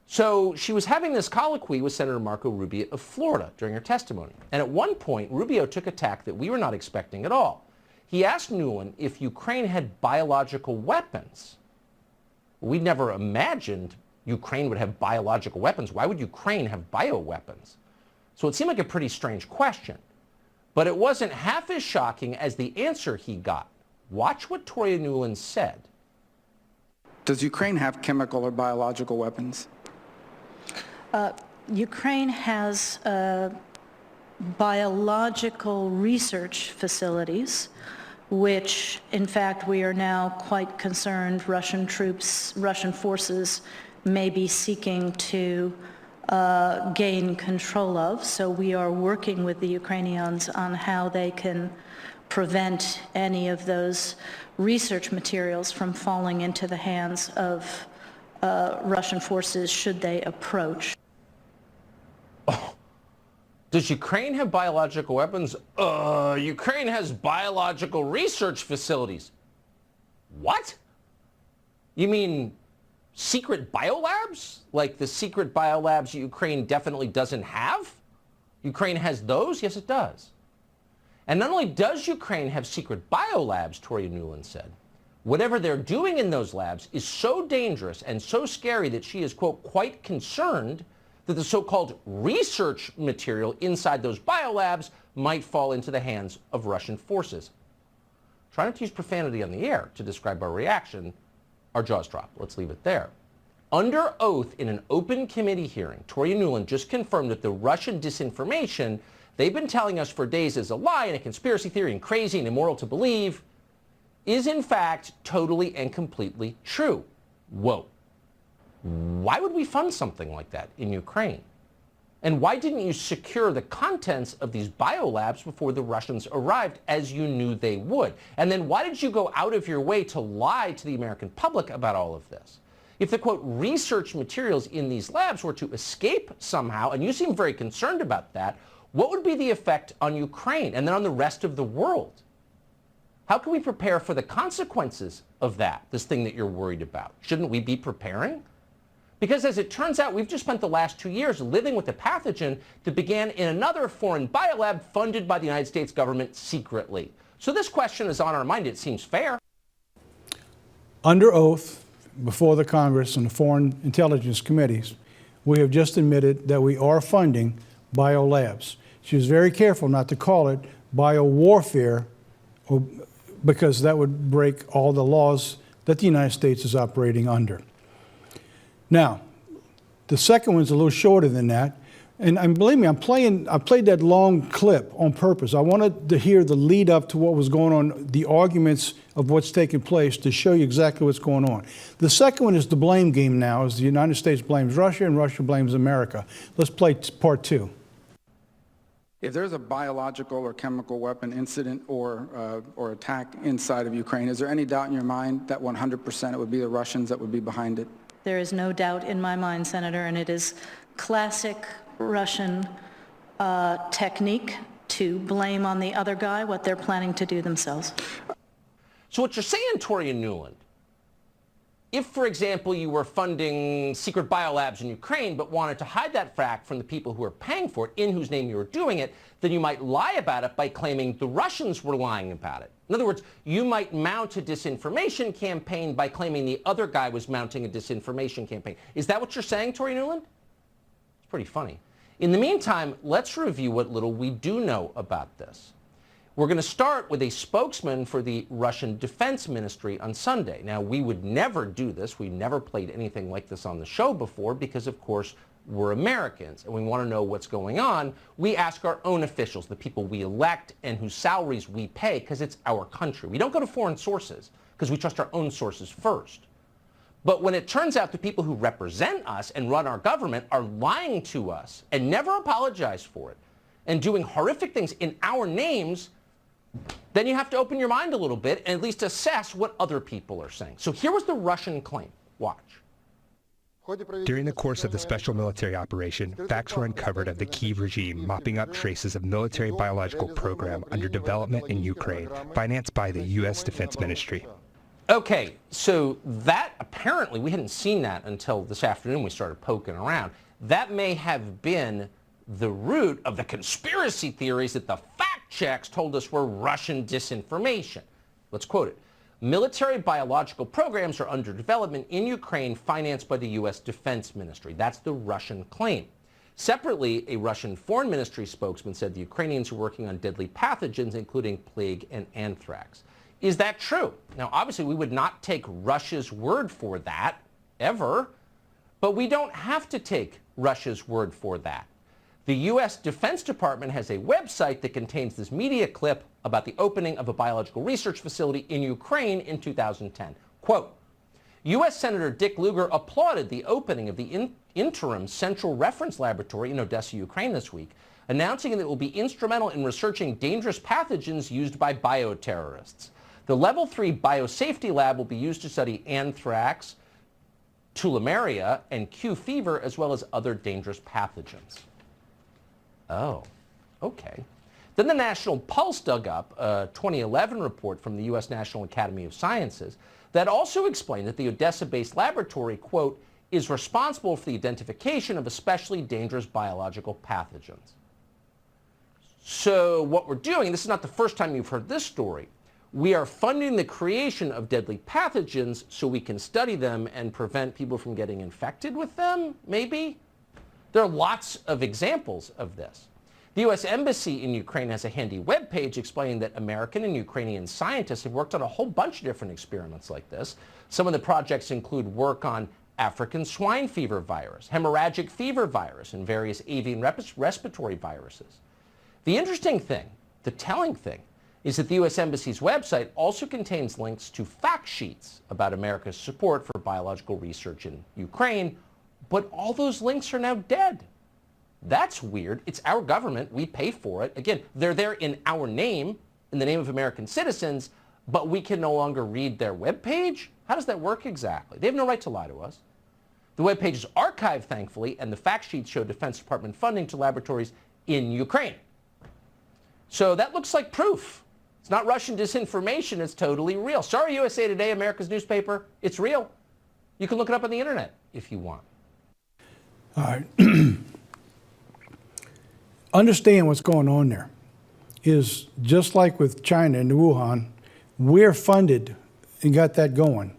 So she was having this colloquy with Senator Marco Rubio of Florida during her testimony. And at one point, Rubio took a tack that we were not expecting at all. He asked Nuland if Ukraine had biological weapons. We never imagined Ukraine would have biological weapons. Why would Ukraine have bioweapons? So it seemed like a pretty strange question. But it wasn't half as shocking as the answer he got. Watch what Toria Nuland said. Does Ukraine have chemical or biological weapons? Ukraine has biological research facilities, which, in fact, we are now quite concerned Russian forces may be seeking to gain control of. So we are working with the Ukrainians on how they can prevent any of those research materials from falling into the hands of Russian forces should they approach. Oh. Does Ukraine have biological weapons? Ukraine has biological research facilities. What? You mean secret biolabs? Like the secret biolabs Ukraine definitely doesn't have? Ukraine has those? Yes, it does. And not only does Ukraine have secret biolabs, Toria Nuland said, whatever they're doing in those labs is so dangerous and so scary that she is, quote, quite concerned that the so-called research material inside those biolabs might fall into the hands of Russian forces. Try not to use profanity on the air to describe our reaction. Our jaws dropped. Let's leave it there. Under oath in an open committee hearing, Toria Nuland just confirmed that the Russian disinformation they've been telling us for days is a lie and a conspiracy theory and crazy and immoral to believe is in fact totally and completely true. Whoa. Why would we fund something like that in Ukraine? And why didn't you secure the contents of these biolabs before the Russians arrived, as you knew they would? And then why did you go out of your way to lie to the American public about all of this? If the, quote, research materials in these labs were to escape somehow, and you seem very concerned about that, what would be the effect on Ukraine and then on the rest of the world? How can we prepare for the consequences of that, this thing that you're worried about? Shouldn't we be preparing? Because as it turns out, we've just spent the last 2 years living with a pathogen that began in another foreign biolab funded by the United States government secretly. So this question is on our mind. It seems fair. Under oath before the Congress and the Foreign Intelligence Committees, we have just admitted that we are funding biolabs. She was very careful not to call it biowarfare, because that would break all the laws that the United States is operating under. Now, the second one's a little shorter than that. And believe me, I played that long clip on purpose. I wanted to hear the lead up to what was going on, the arguments of what's taking place, to show you exactly what's going on. The second one is the blame game now, as the United States blames Russia and Russia blames America. Let's play part two. If there's a biological or chemical weapon incident or attack inside of Ukraine, is there any doubt in your mind that 100% it would be the Russians that would be behind it? There is no doubt in my mind, Senator, and it is classic Russian technique to blame on the other guy what they're planning to do themselves. So what you're saying, Toria Nuland, If, for example, you were funding secret biolabs in Ukraine but wanted to hide that fact from the people who are paying for it, in whose name you were doing it, then you might lie about it by claiming the Russians were lying about it. In other words, you might mount a disinformation campaign by claiming the other guy was mounting a disinformation campaign. Is that what you're saying, Tori Newland? It's pretty funny. In the meantime, let's review what little we do know about this. We're going to start with a spokesman for the Russian Defense Ministry on Sunday. Now, we would never do this. We never played anything like this on the show before because, of course, we're Americans and we want to know what's going on. We ask our own officials, the people we elect and whose salaries we pay, because it's our country. We don't go to foreign sources because we trust our own sources first. But when it turns out the people who represent us and run our government are lying to us and never apologize for it and doing horrific things in our names, then you have to open your mind a little bit and at least assess what other people are saying. So here was the Russian claim. Watch. During the course of the special military operation, facts were uncovered of the Kyiv regime mopping up traces of military biological program under development in Ukraine, financed by the U.S. Defense Ministry. Okay, so that apparently, we hadn't seen that until this afternoon we started poking around. That may have been the root of the conspiracy theories that the fact checks told us were Russian disinformation. Let's quote it. Military biological programs are under development in Ukraine financed by the U.S. Defense Ministry. That's the Russian claim. Separately, a Russian Foreign Ministry spokesman said the Ukrainians are working on deadly pathogens, including plague and anthrax. Is that true? Now, obviously, we would not take Russia's word for that, ever, but we don't have to take Russia's word for that. The U.S. Defense Department has a website that contains this media clip about the opening of a biological research facility in Ukraine in 2010. Quote, U.S. Senator Dick Lugar applauded the opening of the interim Central Reference Laboratory in Odessa, Ukraine this week, announcing that it will be instrumental in researching dangerous pathogens used by bioterrorists. The Level 3 Biosafety Lab will be used to study anthrax, tularemia, and Q fever, as well as other dangerous pathogens. Oh, okay. Then the National Pulse dug up a 2011 report from the U.S. National Academy of Sciences that also explained that the Odessa-based laboratory, quote, is responsible for the identification of especially dangerous biological pathogens. So what we're doing, this is not the first time you've heard this story, we are funding the creation of deadly pathogens so we can study them and prevent people from getting infected with them, maybe? There are lots of examples of this. The U.S. Embassy in Ukraine has a handy webpage explaining that American and Ukrainian scientists have worked on a whole bunch of different experiments like this. Some of the projects include work on African swine fever virus, hemorrhagic fever virus, and various avian respiratory viruses. The interesting thing, the telling thing, is that the U.S. Embassy's website also contains links to fact sheets about America's support for biological research in Ukraine, but all those links are now dead. That's weird. It's our government. We pay for it. Again, they're there in our name, in the name of American citizens, but we can no longer read their webpage? How does that work exactly? They have no right to lie to us. The webpage is archived, thankfully, and the fact sheets show Defense Department funding to laboratories in Ukraine. So that looks like proof. It's not Russian disinformation. It's totally real. Sorry, USA Today, America's newspaper. It's real. You can look it up on the internet if you want. All right. Understand what's going on there is just like with China and Wuhan, we're funded and got that going.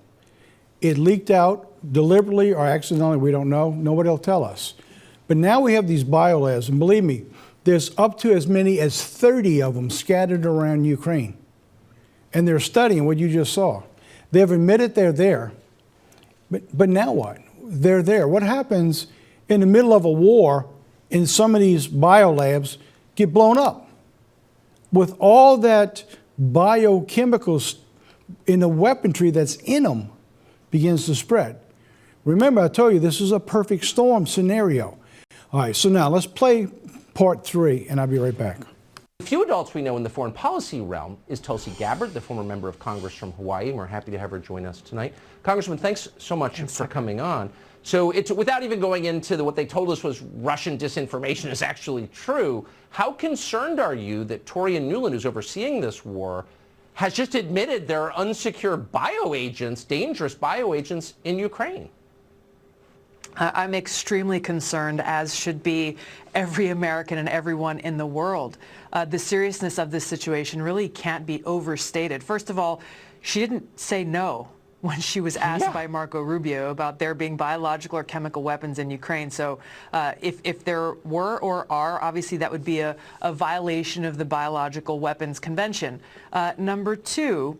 It leaked out deliberately or accidentally, we don't know. Nobody will tell us. But now we have these biolabs, and believe me, there's up to as many as 30 of them scattered around Ukraine. And they're studying what you just saw. They've admitted they're there. But now what? They're there. What happens in the middle of a war and some of these biolabs get blown up? With all that biochemicals in the weaponry that's in them begins to spread. Remember, I told you this is a perfect storm scenario. All right, so now let's play part 3, and I'll be right back. A few adults we know in the foreign policy realm is Tulsi Gabbard, the former member of Congress from Hawaii, and we're happy to have her join us tonight. Congressman, thanks so much for coming on. So it's without even going into what they told us was Russian disinformation is actually true, how concerned are you that Tori Newland, who's overseeing this war, has just admitted there are unsecure bioagents, dangerous bioagents in Ukraine. I'm extremely concerned, as should be every American and everyone in the world. The seriousness of this situation really can't be overstated. First of all, she didn't say no when she was asked by Marco Rubio about there being biological or chemical weapons in Ukraine. So if there were or are, obviously that would be a violation of the Biological Weapons Convention. Number two,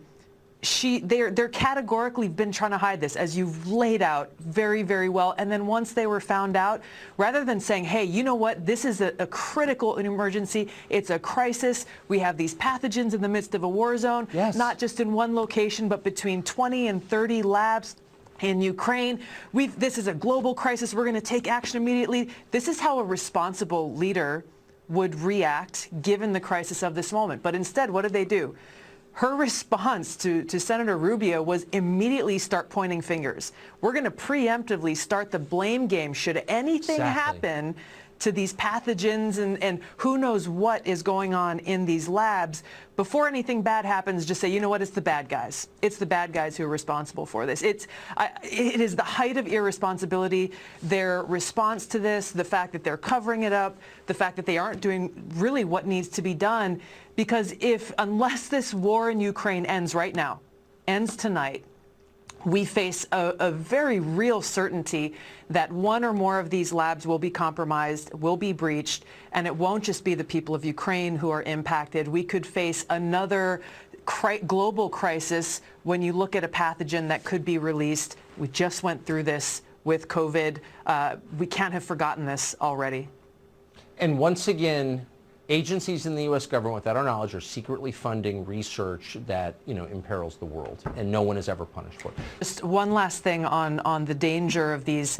they're categorically been trying to hide this, as you've laid out very, very well. And then once they were found out, rather than saying, hey, you know what, this is a critical emergency, it's a crisis, we have these pathogens in the midst of a war zone, not just in one location, but between 20 and 30 labs in Ukraine. This is a global crisis, we're going to take action immediately. This is how a responsible leader would react given the crisis of this moment. But instead, what did they do? Her response to Senator Rubio was immediately start pointing fingers. We're going to preemptively start the blame game should anything happen to these pathogens and who knows what is going on in these labs. Before anything bad happens, just say, you know what, it's the bad guys. It's the bad guys who are responsible for this. It is the height of irresponsibility. Their response to this, the fact that they're covering it up, the fact that they aren't doing really what needs to be done. Because unless this war in Ukraine ends right now, ends tonight, we face a very real certainty that one or more of these labs will be compromised, will be breached, and it won't just be the people of Ukraine who are impacted. We could face another global crisis when you look at a pathogen that could be released. We just went through this with COVID. We can't have forgotten this already. And once again, agencies in the U.S. government, without our knowledge, are secretly funding research that, imperils the world, and no one is ever punished for it. Just one last thing on the danger of these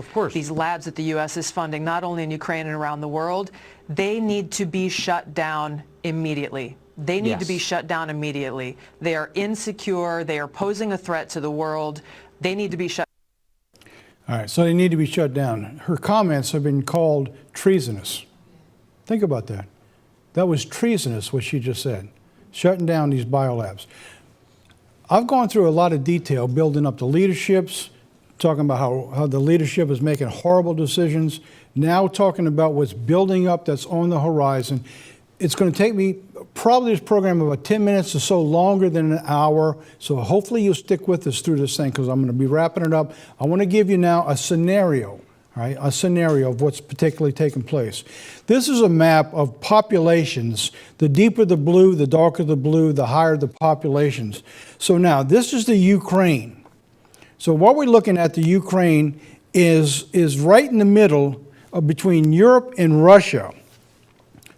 labs that the U.S. is funding, not only in Ukraine and around the world. They need to be shut down immediately. They need to be shut down immediately. They are insecure. They are posing a threat to the world. They need to be shut. All right, so they need to be shut down. Her comments have been called treasonous. Think about that. That was treasonous, what she just said, shutting down these biolabs. I've gone through a lot of detail building up the leaderships, talking about how the leadership is making horrible decisions, now talking about what's building up that's on the horizon. It's going to take me probably this program about 10 minutes or so longer than an hour, so hopefully you'll stick with us through this thing because I'm going to be wrapping it up. I want to give you now a scenario. Right, a scenario of what's particularly taking place. This is a map of populations. The deeper the blue, the darker the blue, the higher the populations. So now, this is the Ukraine. So what we're looking at, the Ukraine, is right in the middle of between Europe and Russia.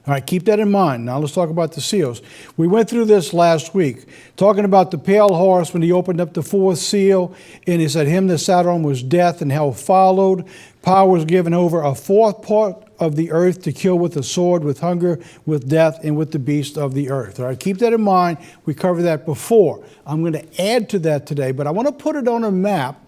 All right, keep that in mind. Now let's talk about the seals. We went through this last week, talking about the pale horse when he opened up the fourth seal, and he said, him that sat on was death, and hell followed. Power was given over a fourth part of the earth to kill with the sword, with hunger, with death, and with the beast of the earth. All right, keep that in mind. We covered that before. I'm going to add to that today, but I want to put it on a map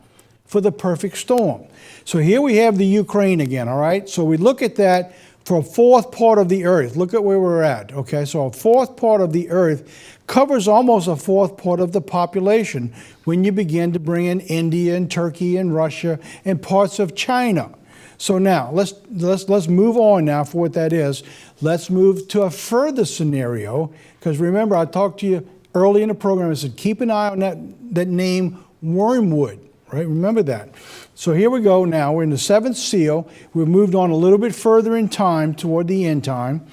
for the perfect storm. So here we have the Ukraine again, all right? So we look at that for a fourth part of the earth. Look at where we're at, okay? So a fourth part of the earth covers almost a fourth part of the population when you begin to bring in India and Turkey and Russia and parts of China. So now let's move on now for what that is. Let's move to a further scenario, because remember I talked to you early in the program. I said keep an eye on that name Wormwood, right? Remember that. So here we go now. We're in the seventh seal. We've moved on a little bit further in time toward the end time.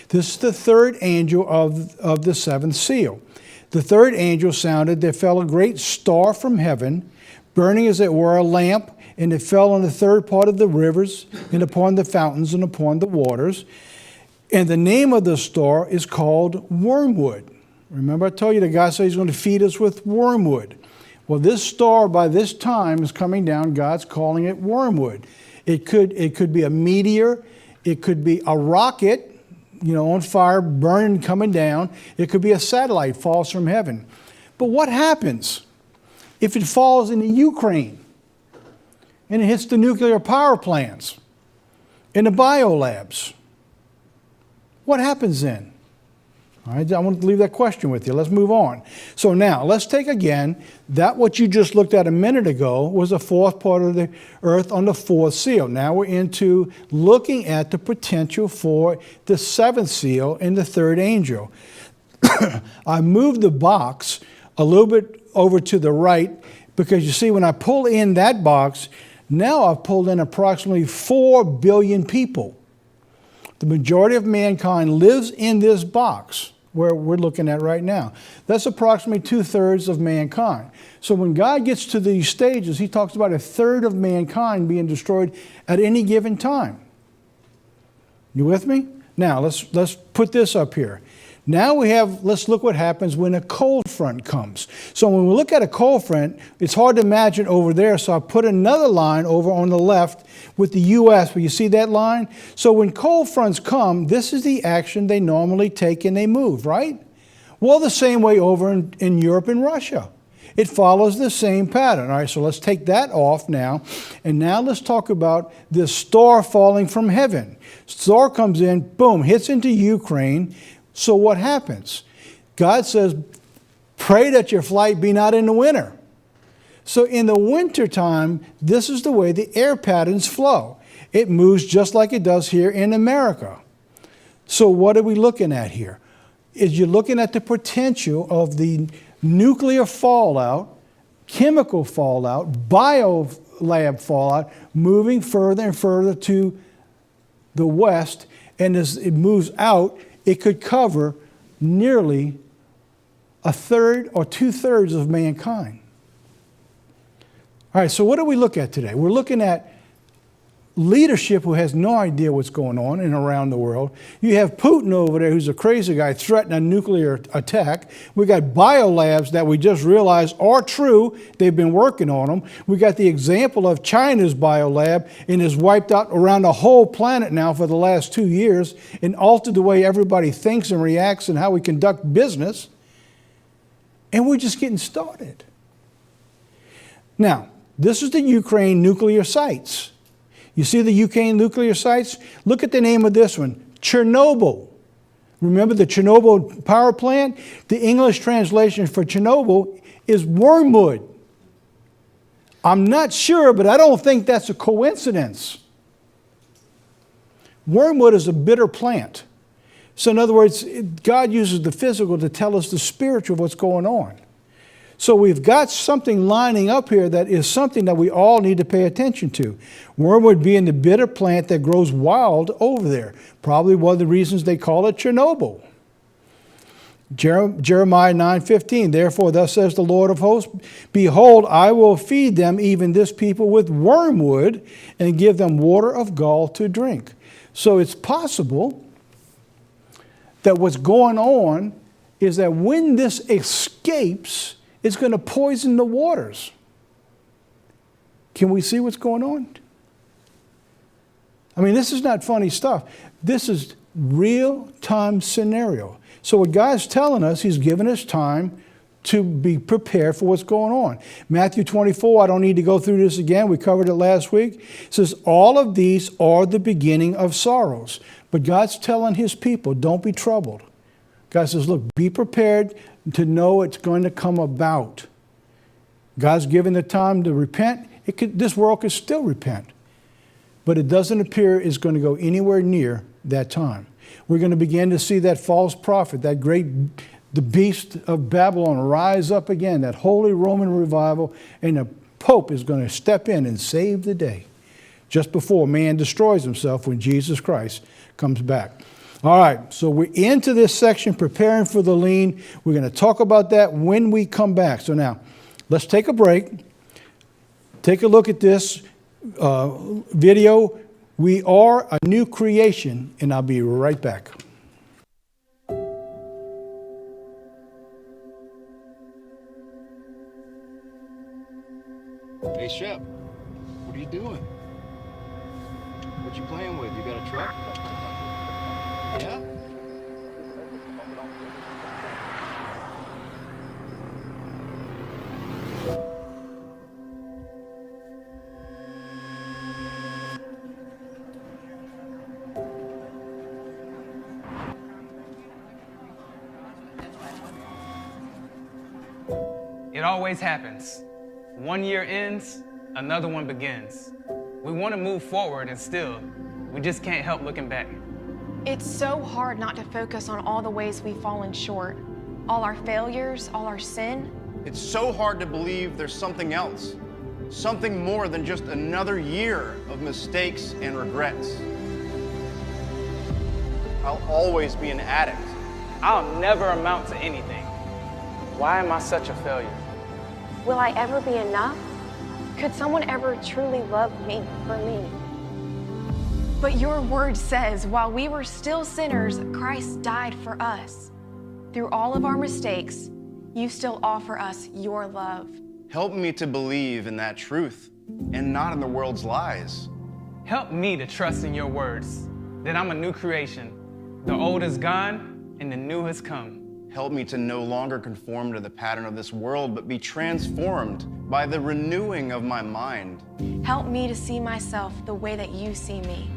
This is the third angel of the seventh seal. The third angel sounded. There fell a great star from heaven, burning as it were a lamp, and it fell on the third part of the rivers, and upon the fountains, and upon the waters. And the name of the star is called Wormwood. Remember I told you the guy said he's going to feed us with wormwood. Well, this star by this time is coming down. God's calling it wormwood. It could be a meteor. It could be a rocket, on fire, burning, coming down. It could be a satellite, falls from heaven. But what happens if it falls in the Ukraine and it hits the nuclear power plants and the biolabs? What happens then? All right, I want to leave that question with you. Let's move on. So now, let's take again, that what you just looked at a minute ago was the fourth part of the earth on the fourth seal. Now we're into looking at the potential for the seventh seal and the third angel. I moved the box a little bit over to the right because you see when I pull in that box, now I've pulled in approximately 4 billion people. The majority of mankind lives in this box where we're looking at right now. That's approximately 2/3 of mankind. So when God gets to these stages, he talks about 1/3 of mankind being destroyed at any given time. You with me? Now let's put this up here. Now let's look what happens when a cold front comes. So when we look at a cold front, it's hard to imagine over there, so I put another line over on the left with the U.S., where you see that line? So when cold fronts come, this is the action they normally take and they move, right? Well, the same way over in Europe and Russia. It follows the same pattern. All right, so let's take that off now. And now let's talk about this star falling from heaven. Star comes in, boom, hits into Ukraine. So what happens? God says, pray that your flight be not in the winter. So in the wintertime, this is the way the air patterns flow. It moves just like it does here in America. So what are we looking at here? Is you're looking at the potential of the nuclear fallout, chemical fallout, biolab fallout, moving further and further to the west. And as it moves out, it could cover nearly 1/3 or 2/3 of mankind. All right, so what do we look at today? We're looking at leadership who has no idea what's going on and around the world. You have Putin over there, who's a crazy guy, threatening a nuclear attack. We got biolabs that we just realized are true. They've been working on them. We got the example of China's biolab, and has wiped out around the whole planet now for the last 2 years and altered the way everybody thinks and reacts and how we conduct business. And we're just getting started. Now, this is the Ukraine nuclear sites. You see the Ukraine nuclear sites? Look at the name of this one, Chernobyl. Remember the Chernobyl power plant? The English translation for Chernobyl is wormwood. I'm not sure, but I don't think that's a coincidence. Wormwood is a bitter plant. So in other words, God uses the physical to tell us the spiritual of what's going on. So we've got something lining up here that is something that we all need to pay attention to. Wormwood being the bitter plant that grows wild over there. Probably one of the reasons they call it Chernobyl. Jeremiah 9:15, therefore thus says the Lord of hosts, behold, I will feed them, even this people, with wormwood, and give them water of gall to drink. So it's possible that what's going on is that when this escapes, it's going to poison the waters. Can we see what's going on? I mean, this is not funny stuff. This is real-time scenario. So what God's telling us, he's given us time to be prepared for what's going on. Matthew 24, I don't need to go through this again. We covered it last week. It says, all of these are the beginning of sorrows. But God's telling his people, don't be troubled. God says, look, be prepared to know it's going to come about. God's given the time to repent. This world could still repent. But it doesn't appear it's going to go anywhere near that time. We're going to begin to see that false prophet, the beast of Babylon rise up again, that Holy Roman revival, and the Pope is going to step in and save the day just before man destroys himself when Jesus Christ comes back. All right, so we're into this section, preparing for the lean. We're going to talk about that when we come back. So now, let's take a break. Take a look at this video. We are a new creation, and I'll be right back. Hey, Shep, what are you doing? What you playing with? You got a truck? Yeah? It always happens. One year ends, another one begins. We want to move forward and still, we just can't help looking back. It's so hard not to focus on all the ways we've fallen short, all our failures, all our sin. It's so hard to believe there's something else, something more than just another year of mistakes and regrets. I'll always be an addict. I'll never amount to anything. Why am I such a failure? Will I ever be enough? Could someone ever truly love me for me? But your word says, while we were still sinners, Christ died for us. Through all of our mistakes, you still offer us your love. Help me to believe in that truth and not in the world's lies. Help me to trust in your words, that I'm a new creation. The old is gone and the new has come. Help me to no longer conform to the pattern of this world, but be transformed by the renewing of my mind. Help me to see myself the way that you see me.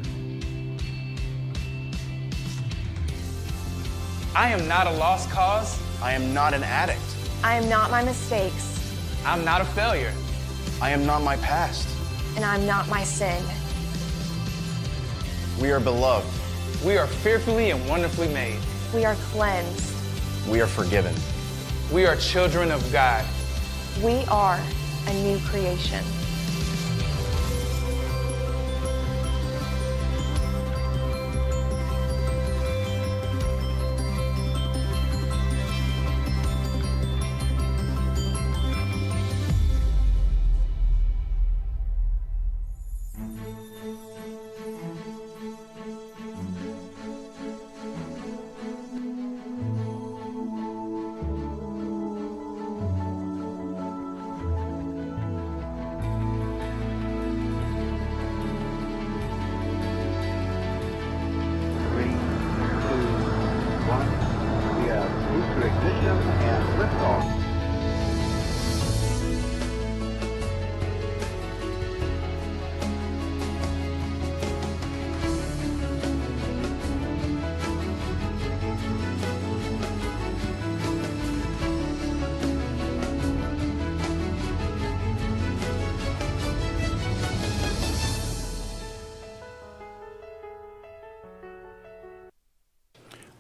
I am not a lost cause. I am not an addict. I am not my mistakes. I'm not a failure. I am not my past. And I'm not my sin. We are beloved. We are fearfully and wonderfully made. We are cleansed. We are forgiven. We are children of God. We are a new creation.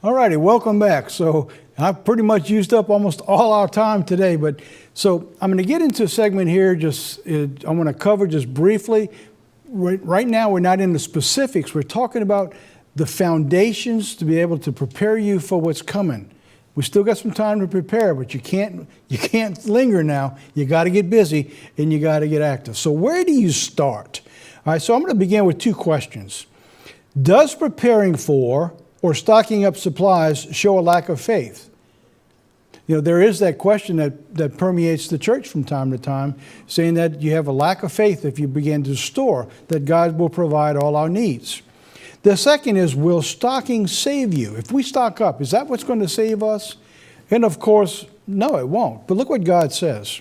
All righty, welcome back. So I've pretty much used up almost all our time today, but so I'm going to get into a segment here. I want to cover just briefly. Right now, we're not in the specifics. We're talking about the foundations to be able to prepare you for what's coming. We still got some time to prepare, but you can't linger now. You got to get busy and you got to get active. So where do you start? All right, so I'm going to begin with two questions. Does preparing for or stocking up supplies show a lack of faith? You know, there is that question that permeates the church from time to time, saying that you have a lack of faith if you begin to store, that God will provide all our needs. The second is, will stocking save you? If we stock up, is that what's going to save us? And of course, no, it won't. But look what God says.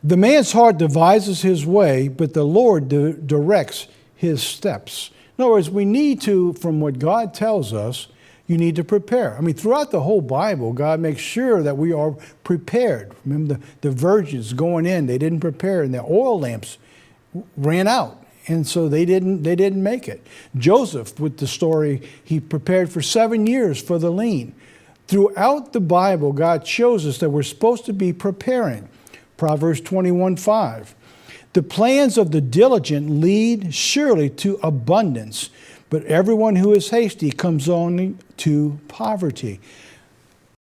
The man's heart devises his way, but the Lord directs his steps. In other words, we need to, from what God tells us, you need to prepare. I mean, throughout the whole Bible, God makes sure that we are prepared. Remember the virgins going in, they didn't prepare, and their oil lamps ran out. And so they didn't make it. Joseph, with the story, he prepared for 7 years for the lean. Throughout the Bible, God shows us that we're supposed to be preparing. Proverbs 21:5. The plans of the diligent lead surely to abundance, but everyone who is hasty comes only to poverty.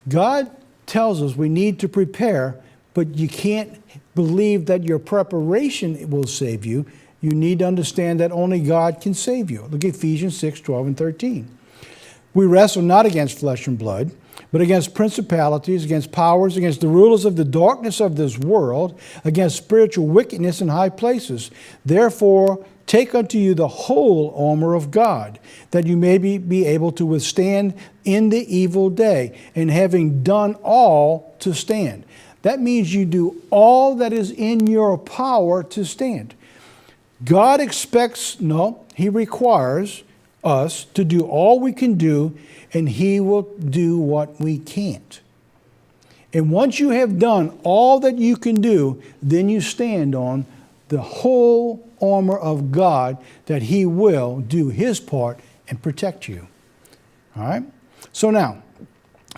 God tells us we need to prepare, but you can't believe that your preparation will save you. You need to understand that only God can save you. Look at Ephesians 6:12 and 13. We wrestle not against flesh and blood, but against principalities, against powers, against the rulers of the darkness of this world, against spiritual wickedness in high places. Therefore, take unto you the whole armor of God, that you may be able to withstand in the evil day, and having done all, to stand. That means you do all that is in your power to stand. God He requires us to do all we can do, and He will do what we can't. And once you have done all that you can do, then you stand on the whole armor of God, that He will do His part and protect you. All right? So now,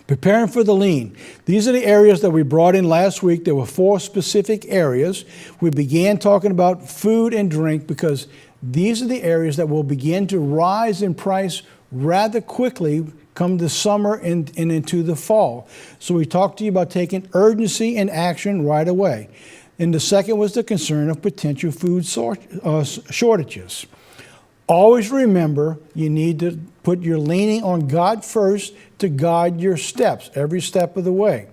preparing for the lean. These are the areas that we brought in last week. There were 4 specific areas. We began talking about food and drink because these are the areas that will begin to rise in price rather quickly come the summer and into the fall. So we talked to you about taking urgency and action right away. And the second was the concern of potential food shortages. Always remember, you need to put your leaning on God first to guide your steps, every step of the way.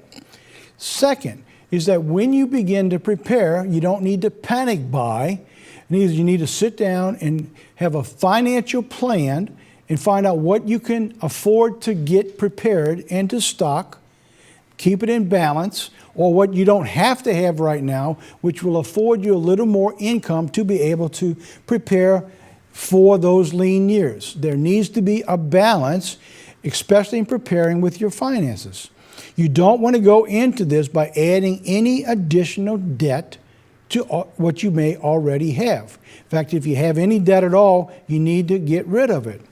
Second is that when you begin to prepare, you don't need to panic buy. You need to sit down and have a financial plan and find out what you can afford to get prepared and to stock, keep it in balance, or what you don't have to have right now, which will afford you a little more income to be able to prepare for those lean years. There needs to be a balance, especially in preparing with your finances. You don't want to go into this by adding any additional debt to what you may already have. In fact, if you have any debt at all, you need to get rid of it.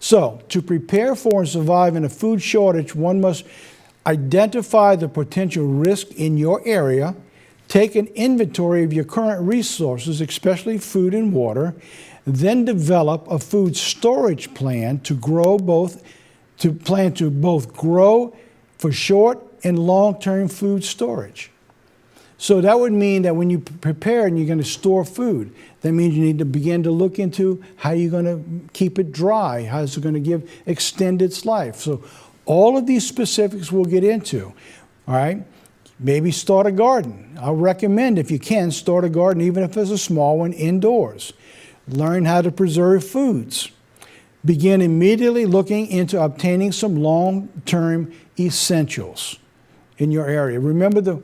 So, to prepare for and survive in a food shortage, one must identify the potential risk in your area, take an inventory of your current resources, especially food and water, then develop a food storage plan to plan to both grow for short and long-term food storage. So that would mean that when you prepare and you're going to store food, that means you need to begin to look into how you're going to keep it dry, how it's going to extend its life. So all of these specifics we'll get into, all right? Maybe start a garden. I'll recommend, if you can, start a garden, even if it's a small one, indoors. Learn how to preserve foods. Begin immediately looking into obtaining some long-term essentials in your area. Remember the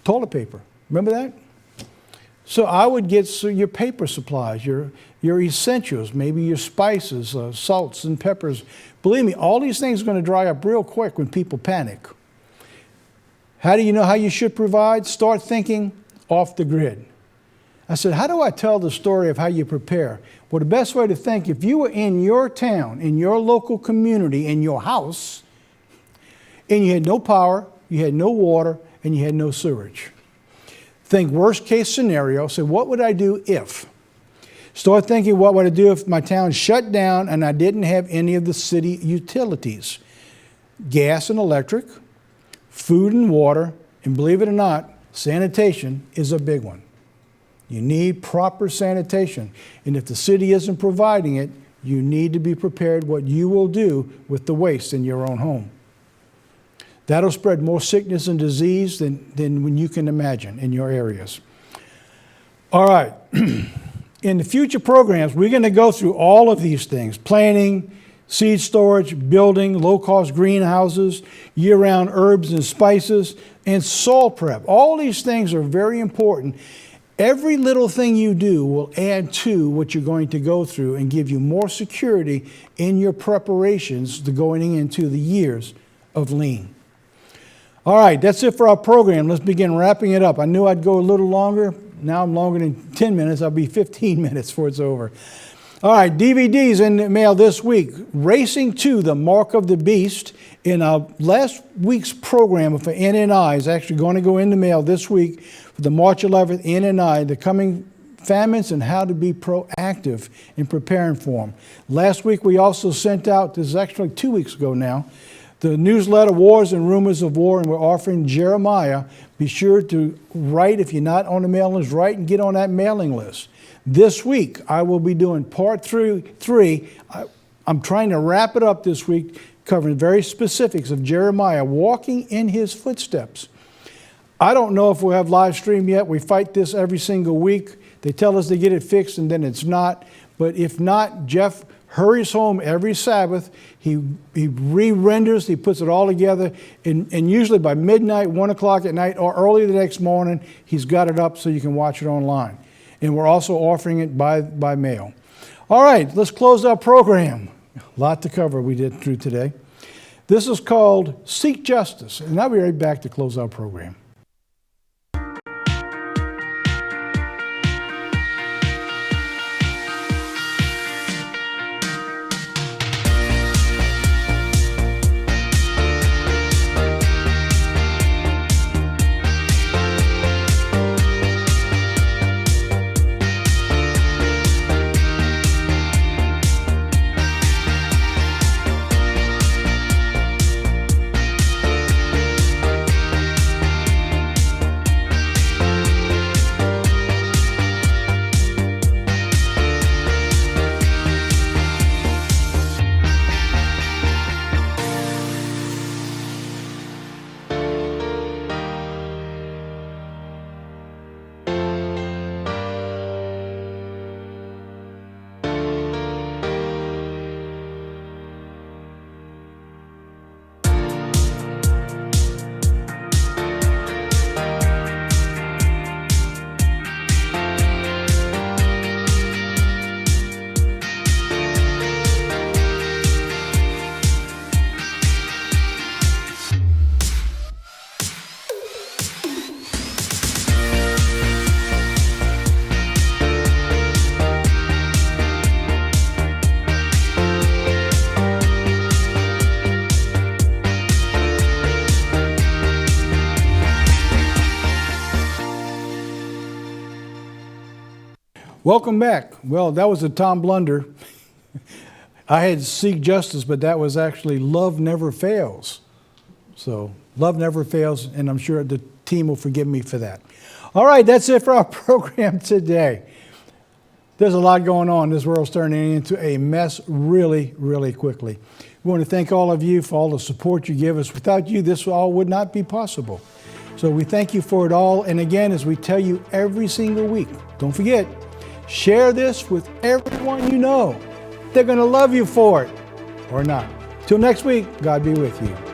toilet paper. Remember that? So I would get your paper supplies, your essentials, maybe your spices, salts and peppers. Believe me, all these things are going to dry up real quick when people panic. How do you know how you should provide? Start thinking off the grid. I said, how do I tell the story of how you prepare? Well, the best way to think, if you were in your town, in your local community, in your house, and you had no power, you had no water, and you had no sewage. Think worst case scenario. Say, what would I do if? Start thinking, what would I do if my town shut down and I didn't have any of the city utilities? Gas and electric, food and water, and believe it or not, sanitation is a big one. You need proper sanitation. And if the city isn't providing it, you need to be prepared what you will do with the waste in your own home. That'll spread more sickness and disease than when you can imagine in your areas. All right. In the future programs, we're going to go through all of these things: planting, seed storage, building low-cost greenhouses, year-round herbs and spices, and soil prep. All these things are very important. Every little thing you do will add to what you're going to go through and give you more security in your preparations to going into the years of lean. All right, that's it for our program. Let's begin wrapping it up. I knew I'd go a little longer. Now I'm longer than 10 minutes. I'll be 15 minutes before it's over. All right, DVDs in the mail this week. Racing to the Mark of the Beast. In our last week's program for NNI is actually going to go in the mail this week for the March 11th NNI, the coming famines and how to be proactive in preparing for them. Last week we also sent out, this is actually 2 weeks ago now, the newsletter, Wars and Rumors of War, and we're offering Jeremiah. Be sure to write, if you're not on the mailing list, write and get on that mailing list. This week, I will be doing part three. I'm trying to wrap it up this week, covering very specifics of Jeremiah walking in his footsteps. I don't know if we'll have live stream yet. We fight this every single week. They tell us they get it fixed, and then it's not. But if not, Jeff hurries home every Sabbath. He re-renders, he puts it all together, and usually by midnight, 1 o'clock at night, or early the next morning, he's got it up so you can watch it online. And we're also offering it by mail. All right, let's close our program. A lot to cover we did through today. This is called Seek Justice, and I'll be right back to close our program. Welcome back. Well, that was a Tom blunder. I had Seek Justice, but that was actually Love Never Fails. So, Love Never Fails, and I'm sure the team will forgive me for that. All right, that's it for our program today. There's a lot going on. This world's turning into a mess really, really quickly. We want to thank all of you for all the support you give us. Without you, this all would not be possible. So we thank you for it all. And again, as we tell you every single week, don't forget, share this with everyone you know. They're going to love you for it or not. Till next week, God be with you.